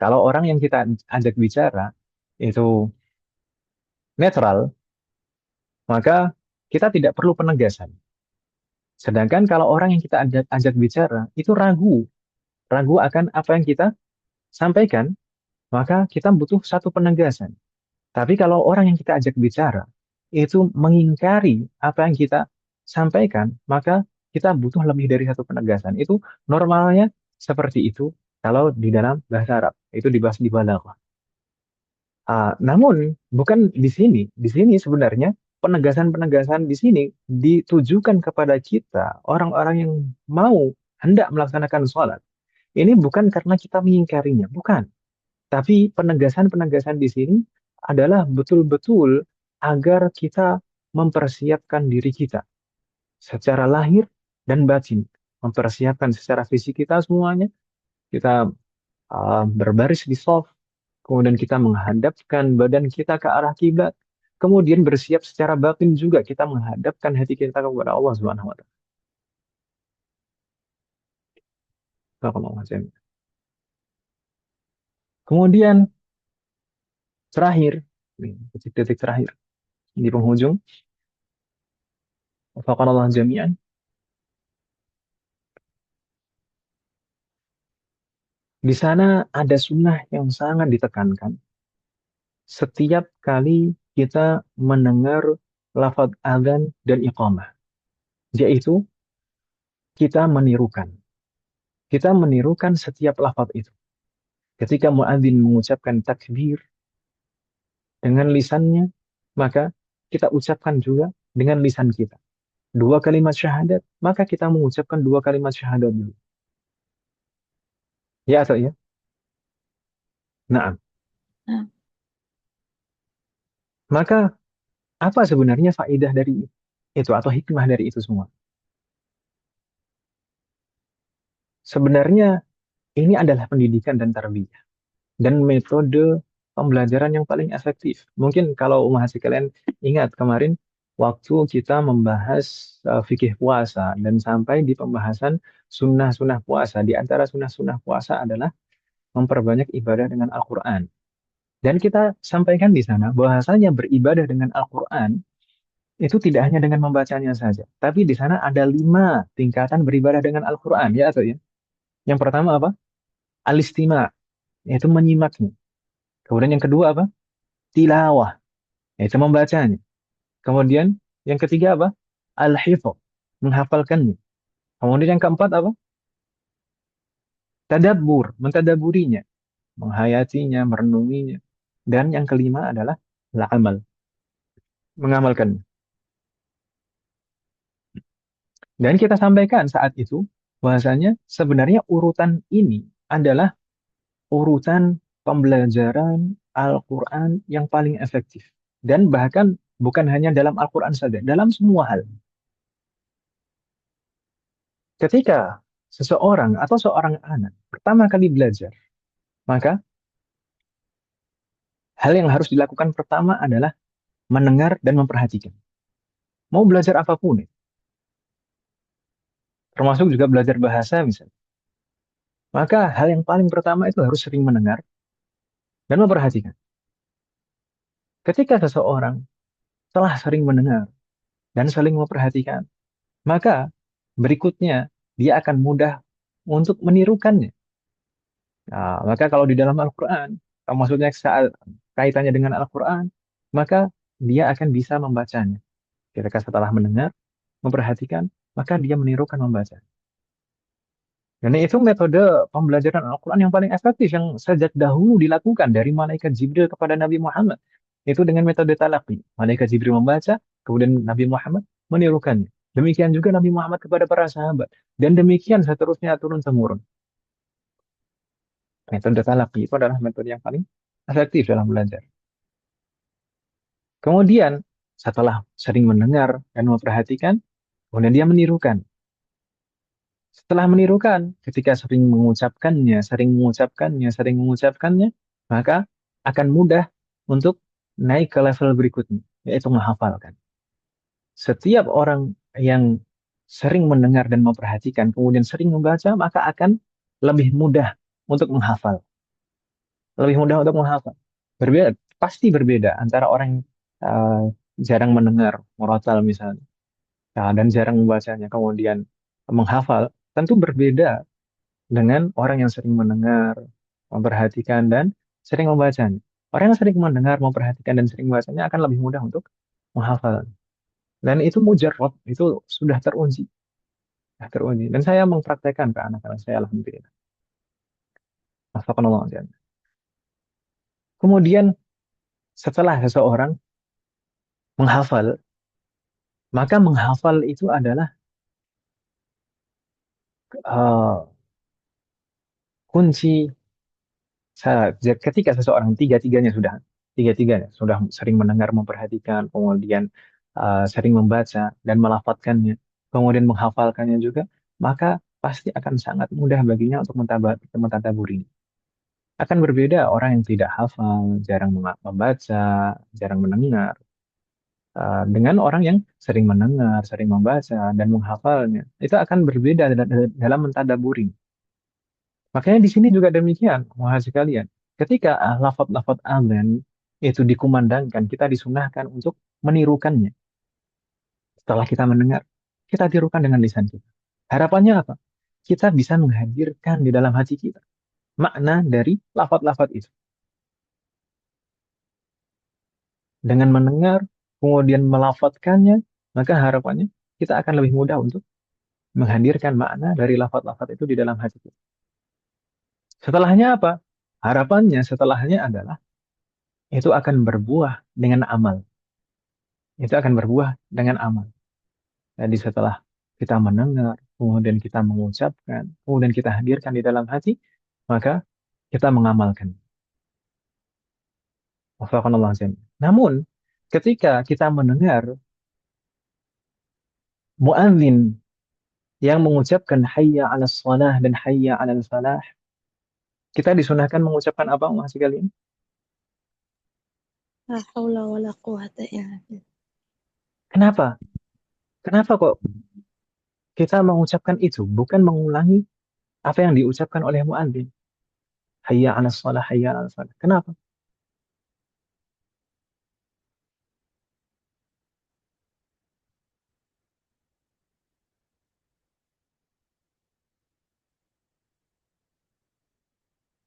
kalau orang yang kita ajak bicara itu netral, maka kita tidak perlu penegasan. Sedangkan kalau orang yang kita ajak bicara itu ragu akan apa yang kita sampaikan, maka kita butuh satu penegasan. Tapi kalau orang yang kita ajak bicara itu mengingkari apa yang kita sampaikan, maka kita butuh lebih dari satu penegasan. Itu normalnya seperti itu kalau di dalam bahasa Arab. Itu dibahas di balaghah. Namun bukan di sini. Di sini sebenarnya penegasan-penegasan di sini ditujukan kepada kita, orang-orang yang mau hendak melaksanakan sholat. Ini bukan karena kita mengingkarinya, bukan. Tapi penegasan-penegasan di sini adalah betul-betul agar kita mempersiapkan diri kita secara lahir dan batin. Mempersiapkan secara fisik kita semuanya. Kita berbaris di shaf, kemudian kita menghadapkan badan kita ke arah kiblat, kemudian bersiap secara batin juga kita menghadapkan hati kita kepada Allah Subhanahu wa taala. Kemudian terakhir, detik-detik terakhir di penghujung, wafaqanallahu jami'an. Di sana ada sunnah yang sangat ditekankan. Setiap kali kita mendengar lafaz adzan dan iqamah, yaitu kita menirukan. Kita menirukan setiap lafaz itu. Ketika muadzin mengucapkan takbir dengan lisannya, maka kita ucapkan juga dengan lisan kita. Dua kalimat syahadat, maka kita mengucapkan dua kalimat syahadat dulu. Ya atau ya? Nah, Nah, maka apa sebenarnya faedah dari itu atau hikmah dari itu semua? Sebenarnya ini adalah pendidikan dan tarbiyah dan metode pembelajaran yang paling efektif. Mungkin kalau mahasiswa kalian ingat kemarin waktu kita membahas fikih puasa dan sampai di pembahasan sunnah-sunnah puasa. Di antara sunnah-sunnah puasa adalah memperbanyak ibadah dengan Al-Quran. Dan kita sampaikan di sana bahwasanya beribadah dengan Al-Quran itu tidak hanya dengan membacanya saja, tapi di sana ada 5 tingkatan beribadah dengan Al-Quran, ya atau ya. Yang pertama apa? Al-istima, yaitu menyimaknya. Kemudian yang kedua apa? Tilawah, yaitu membacanya. Kemudian yang ketiga apa? Al-hifz, menghafalkannya. Kemudian yang keempat apa? Tadabbur, mentadaburinya, menghayatinya, merenunginya. Dan yang kelima adalah al-amal, mengamalkannya. Dan kita sampaikan saat itu bahwasanya sebenarnya urutan ini adalah urutan pembelajaran Al-Quran yang paling efektif. Dan bahkan bukan hanya dalam Al-Quran saja, dalam semua hal. Ketika seseorang atau seorang anak pertama kali belajar, maka hal yang harus dilakukan pertama adalah mendengar dan memperhatikan. Mau belajar apapun, termasuk juga belajar bahasa misalnya. Maka hal yang paling pertama itu harus sering mendengar dan memperhatikan. Ketika seseorang telah sering mendengar dan saling memperhatikan, maka berikutnya dia akan mudah untuk menirukannya. Nah, maka kalau di dalam Al-Quran, maksudnya saat kaitannya dengan Al-Quran, maka dia akan bisa membacanya. Ketika setelah mendengar, memperhatikan, maka dia menirukan membaca. Dan itu metode pembelajaran Al-Quran yang paling efektif, yang sejak dahulu dilakukan dari malaikat Jibril kepada Nabi Muhammad. Itu dengan metode talaqi. Malaikat Jibril membaca, kemudian Nabi Muhammad menirukannya. Demikian juga Nabi Muhammad kepada para sahabat. Dan demikian seterusnya turun-temurun. Metode talaqi itu adalah metode yang paling efektif dalam belajar. Kemudian, setelah sering mendengar dan memperhatikan, kemudian dia menirukan. Setelah menirukan, ketika sering mengucapkannya, maka akan mudah untuk naik ke level berikutnya, yaitu menghafalkan. Setiap orang yang sering mendengar dan memperhatikan, kemudian sering membaca, maka akan lebih mudah untuk menghafal. Lebih mudah untuk menghafal. Berbeda, pasti berbeda antara orang yang jarang mendengar, murotal misalnya, dan jarang membacanya, kemudian menghafal, tentu berbeda dengan orang yang sering mendengar, memperhatikan, dan sering membacanya. Orang yang sering mendengar, memperhatikan, dan sering membacanya akan lebih mudah untuk menghafal. Dan itu mujarrab, itu sudah teruji. Sudah teruji. Dan saya mempraktekkan ke anak-anak saya, alhamdulillah. Astagfirullah. Kemudian setelah seseorang menghafal, maka menghafal itu adalah uh, kunci ketika seseorang tiga-tiganya sudah sering mendengar, memperhatikan, kemudian sering membaca dan melafadzkannya, kemudian menghafalkannya juga, maka pasti akan sangat mudah baginya untuk mentadaburi. Akan berbeda orang yang tidak hafal, jarang membaca, jarang mendengar, dengan orang yang sering mendengar, sering membaca dan menghafalnya. Itu akan berbeda dalam mentadaburi. Makanya di sini juga demikian, wahai sekalian. Ketika lafaz-lafaz azan itu dikumandangkan, kita disunahkan untuk menirukannya. Setelah kita mendengar, kita tirukan dengan lisan kita. Harapannya apa? Kita bisa menghadirkan di dalam hati kita makna dari lafaz-lafaz itu. Dengan mendengar, kemudian melafazkannya, maka harapannya kita akan lebih mudah untuk menghadirkan makna dari lafaz-lafaz itu di dalam hati kita. Setelahnya apa? Harapannya setelahnya adalah itu akan berbuah dengan amal. Itu akan berbuah dengan amal. Jadi setelah kita mendengar, kemudian kita mengucapkan, kemudian kita hadirkan di dalam hati, maka kita mengamalkan. Wafaqanallah jami'an. Namun, ketika kita mendengar muadzin yang mengucapkan hayya 'alas shalah dan hayya 'alal falah, kita disunahkan mengucapkan apa, Mas sekalian? La haula wala quwata illa billah. Kenapa? Kenapa kok kita mengucapkan itu, bukan mengulangi apa yang diucapkan oleh muadzin? Hayya 'alas shalah, hayya 'alal falah. Kenapa?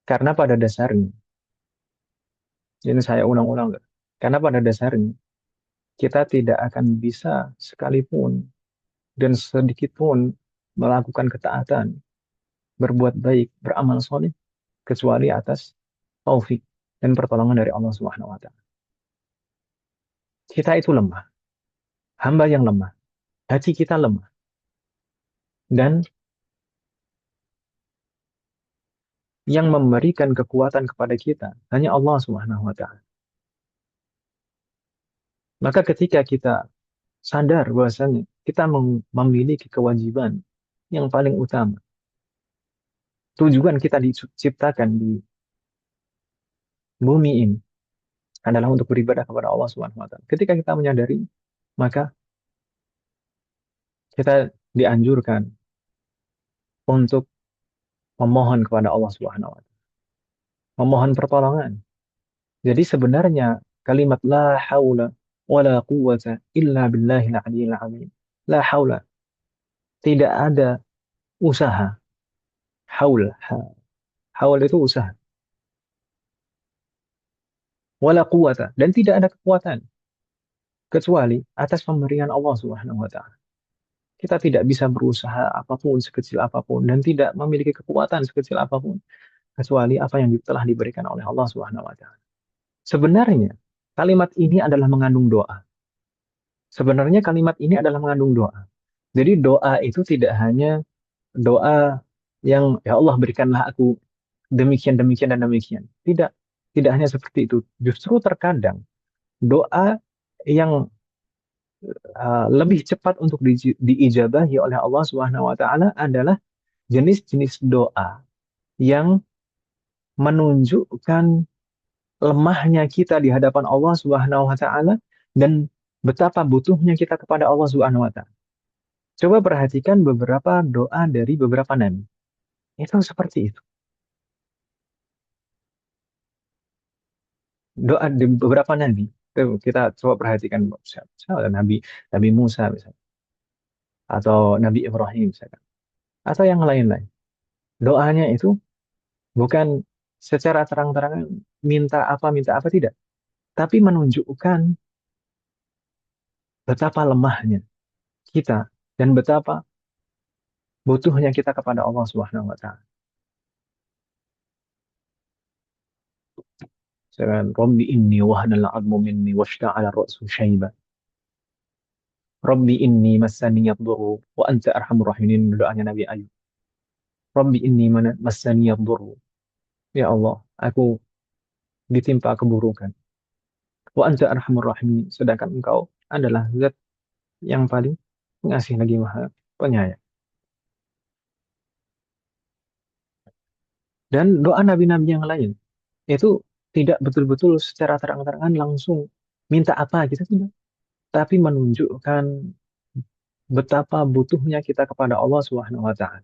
Karena pada dasarnya, ini saya ulang-ulang, karena pada dasarnya kita tidak akan bisa sekalipun dan sedikit pun melakukan ketaatan, berbuat baik, beramal soleh, kecuali atas taufik dan pertolongan dari Allah Subhanahu wa taala. Kita itu lemah, hamba yang lemah, hati kita lemah, dan yang memberikan kekuatan kepada kita hanya Allah Subhanahu wa taala. Maka ketika kita sadar bahwasanya kita memiliki kewajiban yang paling utama, tujuan kita diciptakan di bumi ini adalah untuk beribadah kepada Allah Subhanahu wa taala. Ketika kita menyadari, maka kita dianjurkan untuk memohon kepada Allah Subhanahu wa taala, memohon pertolongan. Jadi sebenarnya kalimat la haula wala quwwata illa billahil aliyil azim. La haula, tidak ada usaha. Haul, haul itu usaha. Wala quwwata, dan tidak ada kekuatan kecuali atas pemberian Allah Subhanahu wa taala. Kita tidak bisa berusaha apapun sekecil apapun dan tidak memiliki kekuatan sekecil apapun kecuali apa yang telah diberikan oleh Allah Subhanahu wa taala. Sebenarnya kalimat ini adalah mengandung doa. Sebenarnya kalimat ini adalah mengandung doa. Jadi doa itu tidak hanya doa yang ya Allah berikanlah aku demikian demikian dan demikian. Tidak, tidak hanya seperti itu. Justru terkadang doa yang lebih cepat untuk diijabahi oleh Allah Subhanahu wa taala adalah jenis-jenis doa yang menunjukkan lemahnya kita di hadapan Allah Subhanahu wa taala dan betapa butuhnya kita kepada Allah Subhanahu wa taala. Coba perhatikan beberapa doa dari beberapa nabi. Itu seperti itu. Doa di beberapa nabi. Tuh, kita coba perhatikan misalnya Nabi Nabi Musa misalnya, atau Nabi Ibrahim misalkan, atau yang lain-lain. Doanya itu bukan secara terang-terangan minta apa tidak, tapi menunjukkan betapa lemahnya kita dan betapa butuhnya kita kepada Allah Subhanahu wa taala. Sekarang Rabbi inni wahanal 'azmu minni washta'ala ar-ra'su syaiba. Rabbi inni massani yadurru wa anta arhamur rahimin, doanya Nabi Ayub. Rabbi inni massani yadurru. Ya Allah, aku ditimpa keburukan. Wa anta arhamur rahimin, sedangkan engkau adalah zat yang paling pengasih lagi maha penyayang. Dan doa nabi-nabi yang lain itu tidak betul-betul secara terang-terangan langsung minta apa kita tidak, tapi menunjukkan betapa butuhnya kita kepada Allah Subhanahu wa taala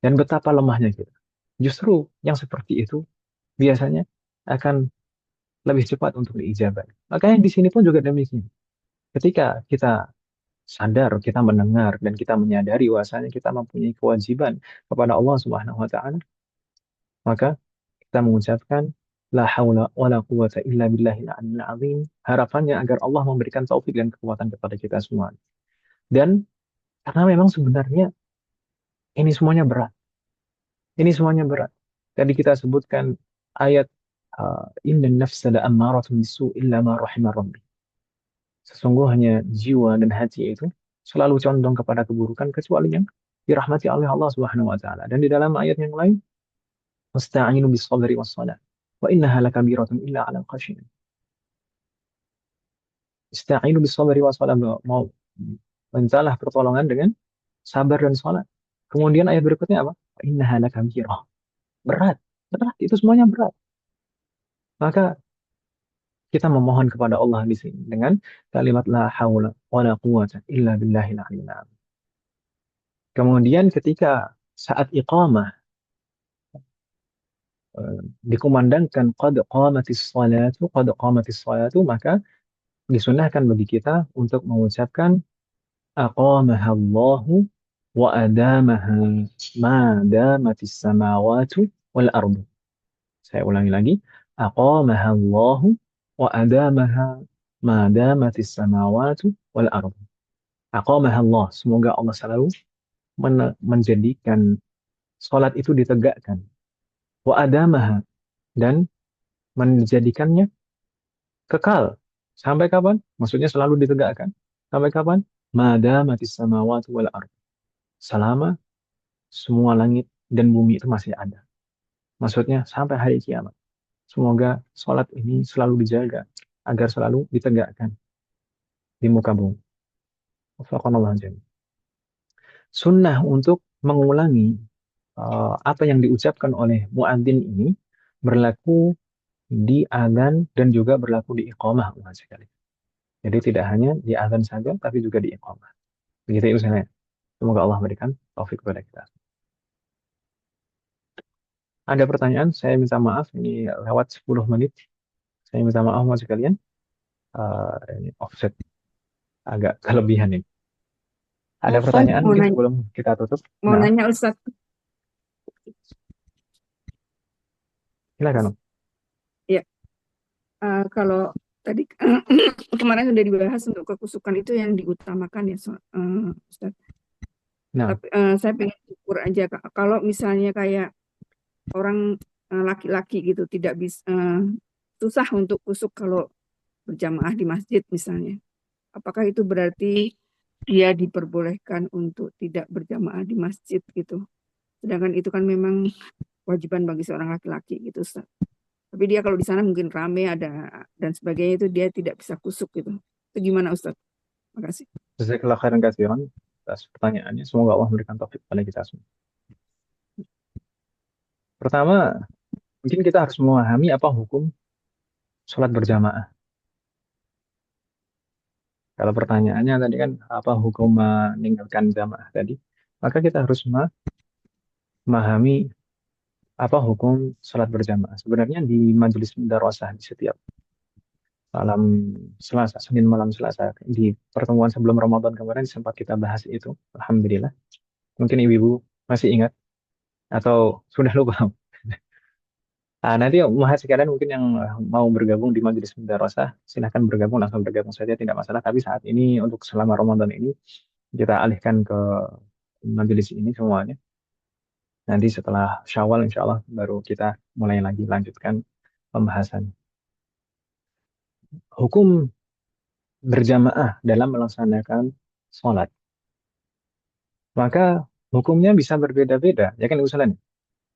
dan betapa lemahnya kita. Justru yang seperti itu biasanya akan lebih cepat untuk diijabah. Makanya di sini pun juga demikian. Ketika kita sadar, kita mendengar dan kita menyadari bahwasanya kita mempunyai kewajiban kepada Allah Subhanahu wa taala, maka kita mengucapkan la haula wala quwata illa billahil aliyil azim, harapannya agar Allah memberikan taufik dan kekuatan kepada kita semua. Dan Karena memang sebenarnya ini semuanya berat. Ini semuanya berat. Tadi kita sebutkan ayat inna nafsa la'ammaratun bisu illa ma rahimah rabbi. Sesungguhnya jiwa dan hati itu selalu condong kepada keburukan kecuali yang dirahmati oleh Allah Subhanahu wa taala. Dan di dalam ayat yang lain, wasta'inu bis sabri was salat. Wa innaha lakabiratun illa 'alal khashiyin. Ista'inu bis sabri was salat, mau mintalah pertolongan dengan sabar dan salat. Kemudian ayat berikutnya apa? Wa innaha lakabirah. Berat, berat itu semuanya berat. Maka kita memohon kepada Allah di sini dengan kalimat la haula wala quwata illa billahil aliyyil azim. Kemudian ketika saat iqamah dikumandangkan qad qamatis salatu, maka disunahkan bagi kita untuk mengucapkan aqamahallahu wa adamaha ma damatis samawati wal ardu. Saya ulangi lagi. Aqamahallahu wa adamaha ma damatis samawati wal ardu. Aqamahallah. Semoga Allah selalu menjadikan salat itu ditegakkan. Wa adamaha. Dan menjadikannya kekal. Sampai kapan? Maksudnya selalu ditegakkan. Sampai kapan? Ma damatis samawati wal ardu. Selama semua langit dan bumi itu masih ada. Maksudnya sampai hari kiamat. Semoga sholat ini selalu dijaga agar selalu ditegakkan di muka bumi. Wafaqanallahu jami'an. Sunnah untuk mengulangi apa yang diucapkan oleh muadzin ini berlaku di adzan dan juga berlaku di iqamah sekali. Jadi tidak hanya di adzan saja tapi juga di iqamah. Begitu itu saya. Semoga Allah memberikan taufik kepada kita. Ada pertanyaan? Saya minta maaf ini lewat 10 menit. Saya minta maaf sama sekalian. Ini offset agak kelebihan ini. Ada pertanyaan mau mungkin nanya, sebelum kita tutup? mau Nah, nanya Ustaz. silakan. Ya, kalau tadi kemarin sudah dibahas untuk kekusukan itu yang diutamakan ya, Ustaz. Nah, Tapi saya pengen ukur aja kalau misalnya kayak orang laki-laki gitu tidak bisa susah untuk kusuk kalau berjamaah di masjid misalnya. Apakah itu berarti dia diperbolehkan untuk tidak berjamaah di masjid gitu? Sedangkan itu kan memang kewajiban bagi seorang laki-laki gitu, Ustaz. Tapi dia kalau di sana mungkin rame ada dan sebagainya itu dia tidak bisa kusuk gitu. Itu gimana Ustaz? Makasih. jazakallahu khairan katsiran atas pertanyaannya. Semoga Allah memberikan taufik kepada kita semua. Pertama, mungkin kita harus memahami apa hukum sholat berjamaah. Kalau pertanyaannya tadi kan apa hukum meninggalkan jamaah tadi, maka kita harus memahami apa hukum sholat berjamaah. Sebenarnya di majelis mudarasah di setiap malam Selasa, Senin malam Selasa, di pertemuan sebelum Ramadan kemarin sempat kita bahas itu. Alhamdulillah. Mungkin ibu-ibu masih ingat atau sudah lupa. Nanti mahasiswa sekalian mungkin yang mau bergabung di majelis mudarasah, silahkan bergabung, langsung bergabung saja, tidak masalah. Tapi saat ini untuk selama Ramadan ini kita alihkan ke majelis ini semuanya. Nanti setelah Syawal insya Allah baru kita mulai lagi lanjutkan pembahasan. Hukum berjamaah dalam melaksanakan sholat. Maka hukumnya bisa berbeda-beda. Ya kan usulan.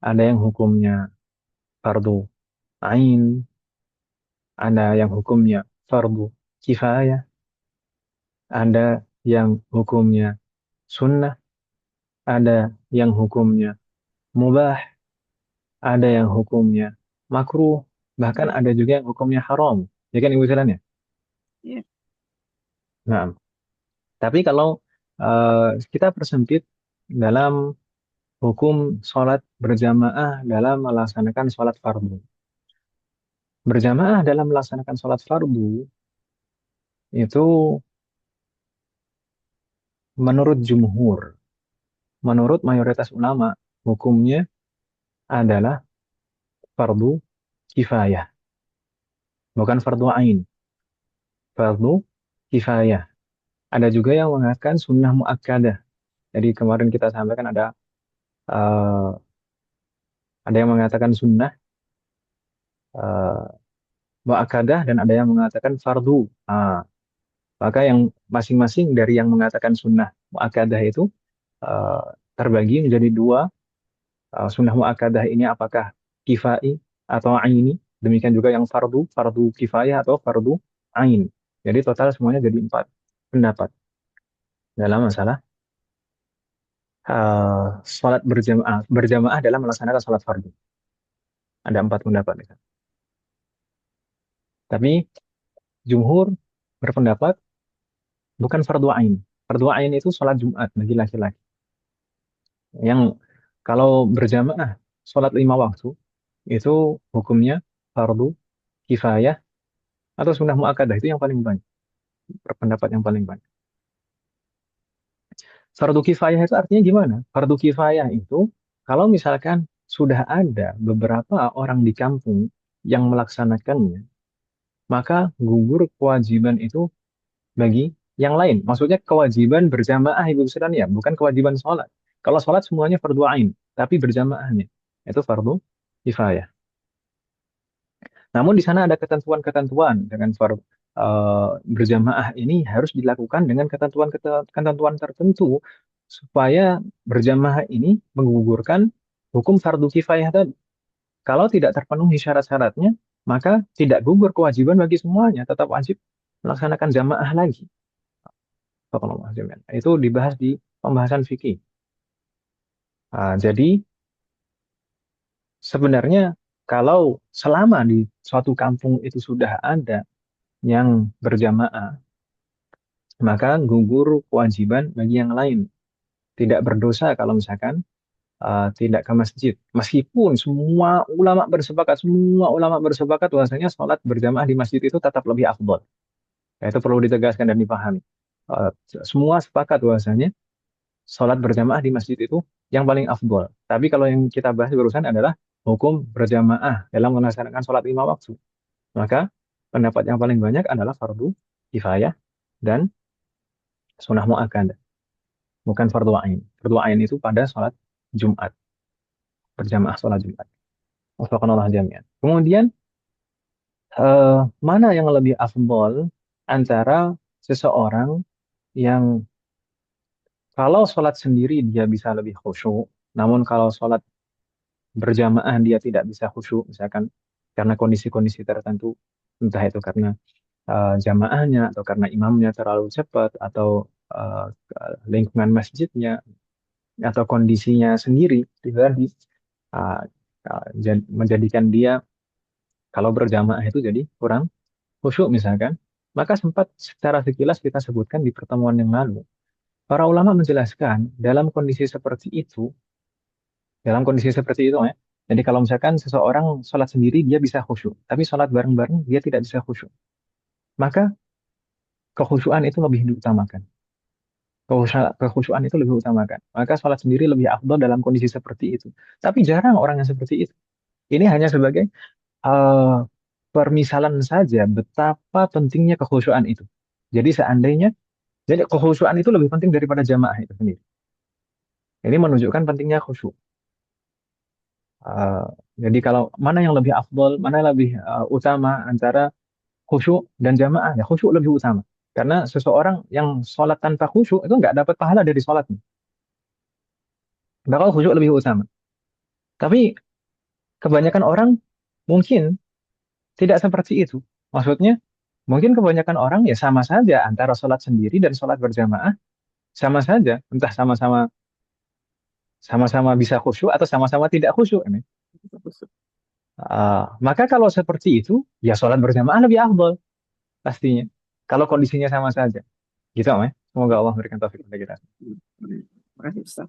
Ada yang hukumnya fardu ain, ada yang hukumnya fardu kifayah, ada yang hukumnya sunnah, ada yang hukumnya mubah, ada yang hukumnya makruh, bahkan ada juga yang hukumnya haram. Ya kan ibu sekalian ya? Ya. Nah, tapi kalau kita persempit dalam hukum sholat berjamaah dalam melaksanakan sholat fardu. Berjamaah dalam melaksanakan sholat fardu itu menurut jumhur, menurut mayoritas ulama, hukumnya adalah fardu kifayah, bukan fardu ain. Fardu kifayah. Ada juga yang mengatakan sunnah muakkadah. Jadi kemarin kita sampaikan eh, ada yang mengatakan sunnah eh, muakkadah dan ada yang mengatakan fardu. Maka yang masing-masing dari yang mengatakan sunnah muakkadah itu eh, terbagi menjadi dua. Sunnah muakkadah ini apakah kifai atau aini? Demikian juga yang fardu, fardu kifayah atau fardu ain. Jadi total semuanya jadi 4 pendapat dalam masalah sholat berjamaah dalam melaksanakan sholat fardu. Ada 4 pendapat di sana. Tapi jumhur berpendapat bukan fardu ain. Fardu ain itu sholat Jumat bagi laki-laki. Yang kalau berjamaah sholat 5 waktu itu hukumnya fardu kifayah atau sunnah muakkadah itu yang paling banyak. Berpendapat yang paling banyak. Fardu kifayah itu artinya gimana? Fardu kifayah itu kalau misalkan sudah ada beberapa orang di kampung yang melaksanakannya, maka gugur kewajiban itu bagi yang lain. Maksudnya kewajiban berjamaah ibu sekalian ya, bukan kewajiban sholat. Kalau sholat semuanya fardu ain, tapi berjamaahnya itu fardu kifayah. Namun di sana ada ketentuan-ketentuan dengan berjamaah ini harus dilakukan dengan ketentuan tertentu supaya berjamaah ini menggugurkan hukum fardu kifayah tadi. Kalau tidak terpenuhi syarat-syaratnya, maka tidak gugur kewajiban bagi semuanya, tetap wajib melaksanakan jamaah lagi. Itu dibahas di pembahasan fikih. Jadi sebenarnya kalau selama di suatu kampung itu sudah ada yang berjamaah, maka gugur kewajiban bagi yang lain. Tidak berdosa kalau misalkan tidak ke masjid. Meskipun semua ulama bersepakat bahwasanya sholat berjamaah di masjid itu tetap lebih afdol. Ya, itu perlu ditegaskan dan dipahami. Eh, Semua sepakat bahwasanya sholat berjamaah di masjid itu yang paling afdol. Tapi kalau yang kita bahas barusan adalah hukum berjamaah dalam melaksanakan sholat 5 waktu. Maka pendapat yang paling banyak adalah fardu kifayah dan sunnah muakkadah, bukan fardu ain. Fardu ain itu pada sholat Jumat, berjamaah sholat Jumat. Wafakanallah jami'an. Kemudian mana yang lebih afdol antara seseorang yang kalau sholat sendiri dia bisa lebih khusyuk, namun kalau sholat berjamaah dia tidak bisa khusyuk, misalkan karena kondisi-kondisi tertentu, entah itu karena jamaahnya atau karena imamnya terlalu cepat atau uh, lingkungan masjidnya atau kondisinya sendiri pribadi uh, menjadikan dia kalau berjamaah itu jadi kurang khusyuk misalkan, maka sempat secara sekilas kita sebutkan di pertemuan yang lalu. Para ulama menjelaskan dalam kondisi seperti itu ya. Jadi kalau misalkan seseorang sholat sendiri dia bisa khusyuk, tapi sholat bareng-bareng dia tidak bisa khusyuk. Maka kekhusyuan itu lebih diutamakan. Kekhusyuan itu lebih utamakan. Maka sholat sendiri lebih afdal dalam kondisi seperti itu. Tapi jarang orang yang seperti itu. Ini hanya sebagai eh, permisalan saja betapa pentingnya kekhusyuan itu. Jadi jadi kekhusyuan itu lebih penting daripada jamaah itu sendiri. Ini menunjukkan pentingnya khusyuk. Eh, jadi kalau mana yang lebih afdol, mana yang lebih utama antara khusyuk dan jamaah, ya khusyuk lebih utama. Karena seseorang yang sholat tanpa khusyuk itu nggak dapat pahala dari sholatnya. Bakal khusyuk lebih utama. Tapi kebanyakan orang mungkin tidak seperti itu. Maksudnya, mungkin kebanyakan orang ya sama saja antara sholat sendiri dan sholat berjamaah, sama saja. Entah sama-sama bisa khusyuk atau sama-sama tidak khusyuk ini. Maka kalau seperti itu, ya sholat berjamaah lebih afdol pastinya. Kalau kondisinya sama saja. Gitu, Om, ya. Semoga Allah memberikan taufik kepada kita. Terima kasih Ustaz.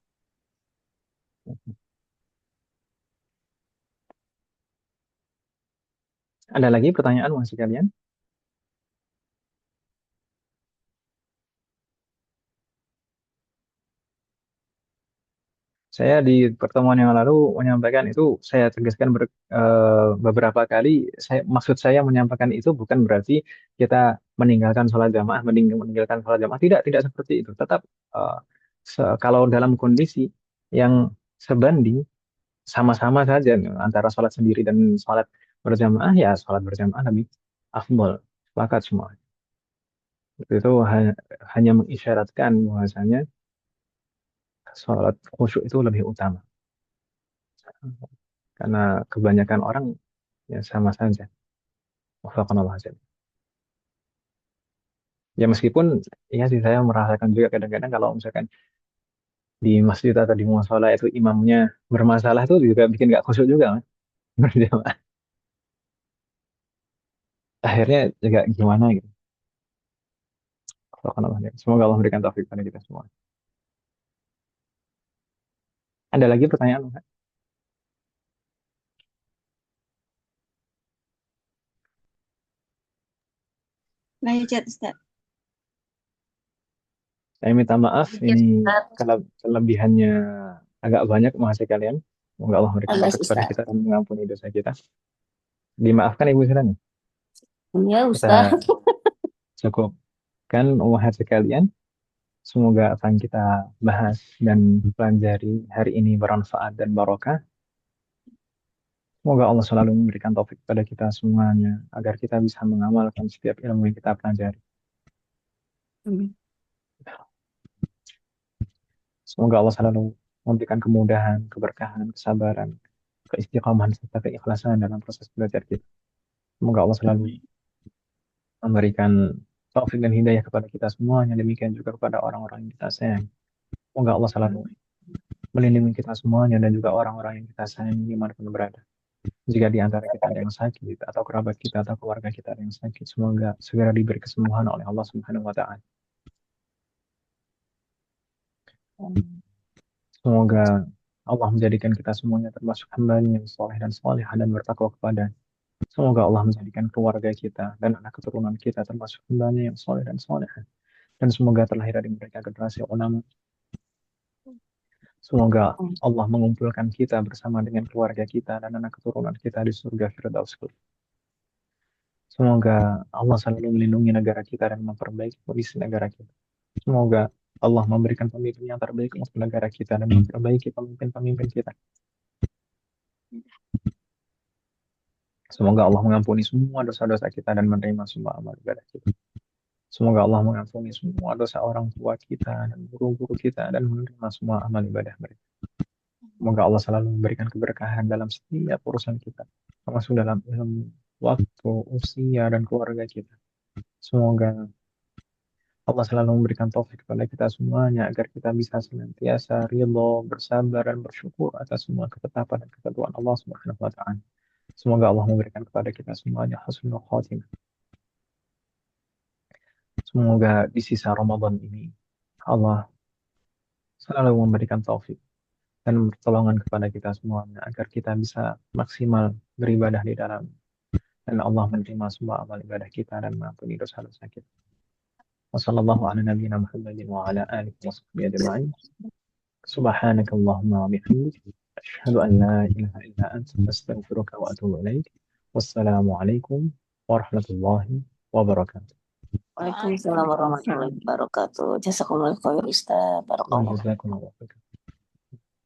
Ada lagi pertanyaan masih kalian? Saya di pertemuan yang lalu menyampaikan itu, saya tegaskan beberapa kali, maksud saya menyampaikan itu bukan berarti kita meninggalkan sholat jamaah, meninggalkan sholat jamaah, tidak seperti itu. Tetap eh, Kalau dalam kondisi yang sebanding, sama-sama saja antara sholat sendiri dan sholat berjamaah, ya sholat berjamaah lebih afdol. Sepakat semua. Itu hanya mengisyaratkan bahwasanya sholat khusyuk itu lebih utama. Karena kebanyakan orang ya sama saja. Wafaqanallah azza. Ya meskipun ya sih saya merasakan juga kadang-kadang kalau misalkan di masjid atau di musola itu imamnya bermasalah itu juga bikin nggak khusyuk juga Mas. Berjamaah. Akhirnya juga gimana gitu. Wafaqanallah azza. Semoga Allah memberikan taufik pada kita semua. Ada lagi pertanyaan Mas? Lanjut, Ustaz. Saya minta maaf ini kelebihannya agak banyak masih kalian. Semoga Allah memberikan Iya, taufik kepada Ustaz. kita dan mengampuni dosa kita. Dimaafkan Ibu Sirani. Ya, Kita Ustaz. cukupkan wahai sekalian. Semoga apa yang kita bahas dan pelajari hari ini bermanfaat dan barokah. Semoga Allah selalu memberikan taufik kepada kita semuanya agar kita bisa mengamalkan setiap ilmu yang kita pelajari. Amin. Semoga Allah selalu memberikan kemudahan, keberkahan, kesabaran, keistiqomahan serta keikhlasan dalam proses belajar kita. Semoga Allah selalu memberikan taufik dan hidayah kepada kita semuanya. Demikian juga kepada orang-orang yang kita sayang. Semoga Allah selalu melindungi kita semuanya dan juga orang-orang yang kita sayangi dimanapun berada. Jika di antara kita ada yang sakit atau kerabat kita atau keluarga kita ada yang sakit, semoga segera diberi kesembuhan oleh Allah Subhanahu wa taala. Semoga Allah menjadikan kita semuanya termasuk hamba-Nya yang soleh dan solehah dan bertakwa kepada. Semoga Allah menjadikan keluarga kita dan anak keturunan kita termasuk hamba-Nya yang soleh dan solehah. Dan semoga terlahir dari mereka generasi ulama. Semoga Allah mengumpulkan kita bersama dengan keluarga kita dan anak keturunan kita di surga Firdaus. Semoga Allah selalu melindungi negara kita dan memperbaiki kondisi negara kita. Semoga Allah memberikan pemimpin yang terbaik untuk negara kita dan memperbaiki pemimpin-pemimpin kita. Semoga Allah mengampuni semua dosa-dosa kita dan menerima semua amal ibadah kita. Semoga Allah mengampuni semua dosa orang tua kita dan guru-guru kita dan menerima semua amal ibadah mereka. Semoga Allah selalu memberikan keberkahan dalam setiap urusan kita, termasuk dalam ilmu, waktu, usia, dan keluarga kita. Semoga Allah selalu memberikan taufik kepada kita semuanya agar kita bisa senantiasa ridho, bersabar, dan bersyukur atas semua ketetapan dan ketentuan Allah Subhanahu wa taala. Semoga Allah memberikan kepada kita semuanya husnul khotimah. Semoga di sisa Ramadan ini Allah selalu memberikan taufik dan pertolongan kepada kita semuanya agar kita bisa maksimal beribadah di dalam dan Allah menerima semua amal ibadah kita dan mengampuni dosa-dosa kita. Wassallallahu ala nabiyyina Muhammadin wa ala alihi wa sahbihi ajma'in. Subhanaka Allahumma wa bihamdik asyhadu an la ilaha illa anta astaghfiruka wa atubu ilaik. Wassalamu alaikum warahmatullahi wabarakatuh. Waalaikumsalam warahmatullahi wabarakatuh. Jazakumullah khair, Ustaz. Barakallah. Jazakumullah khairan.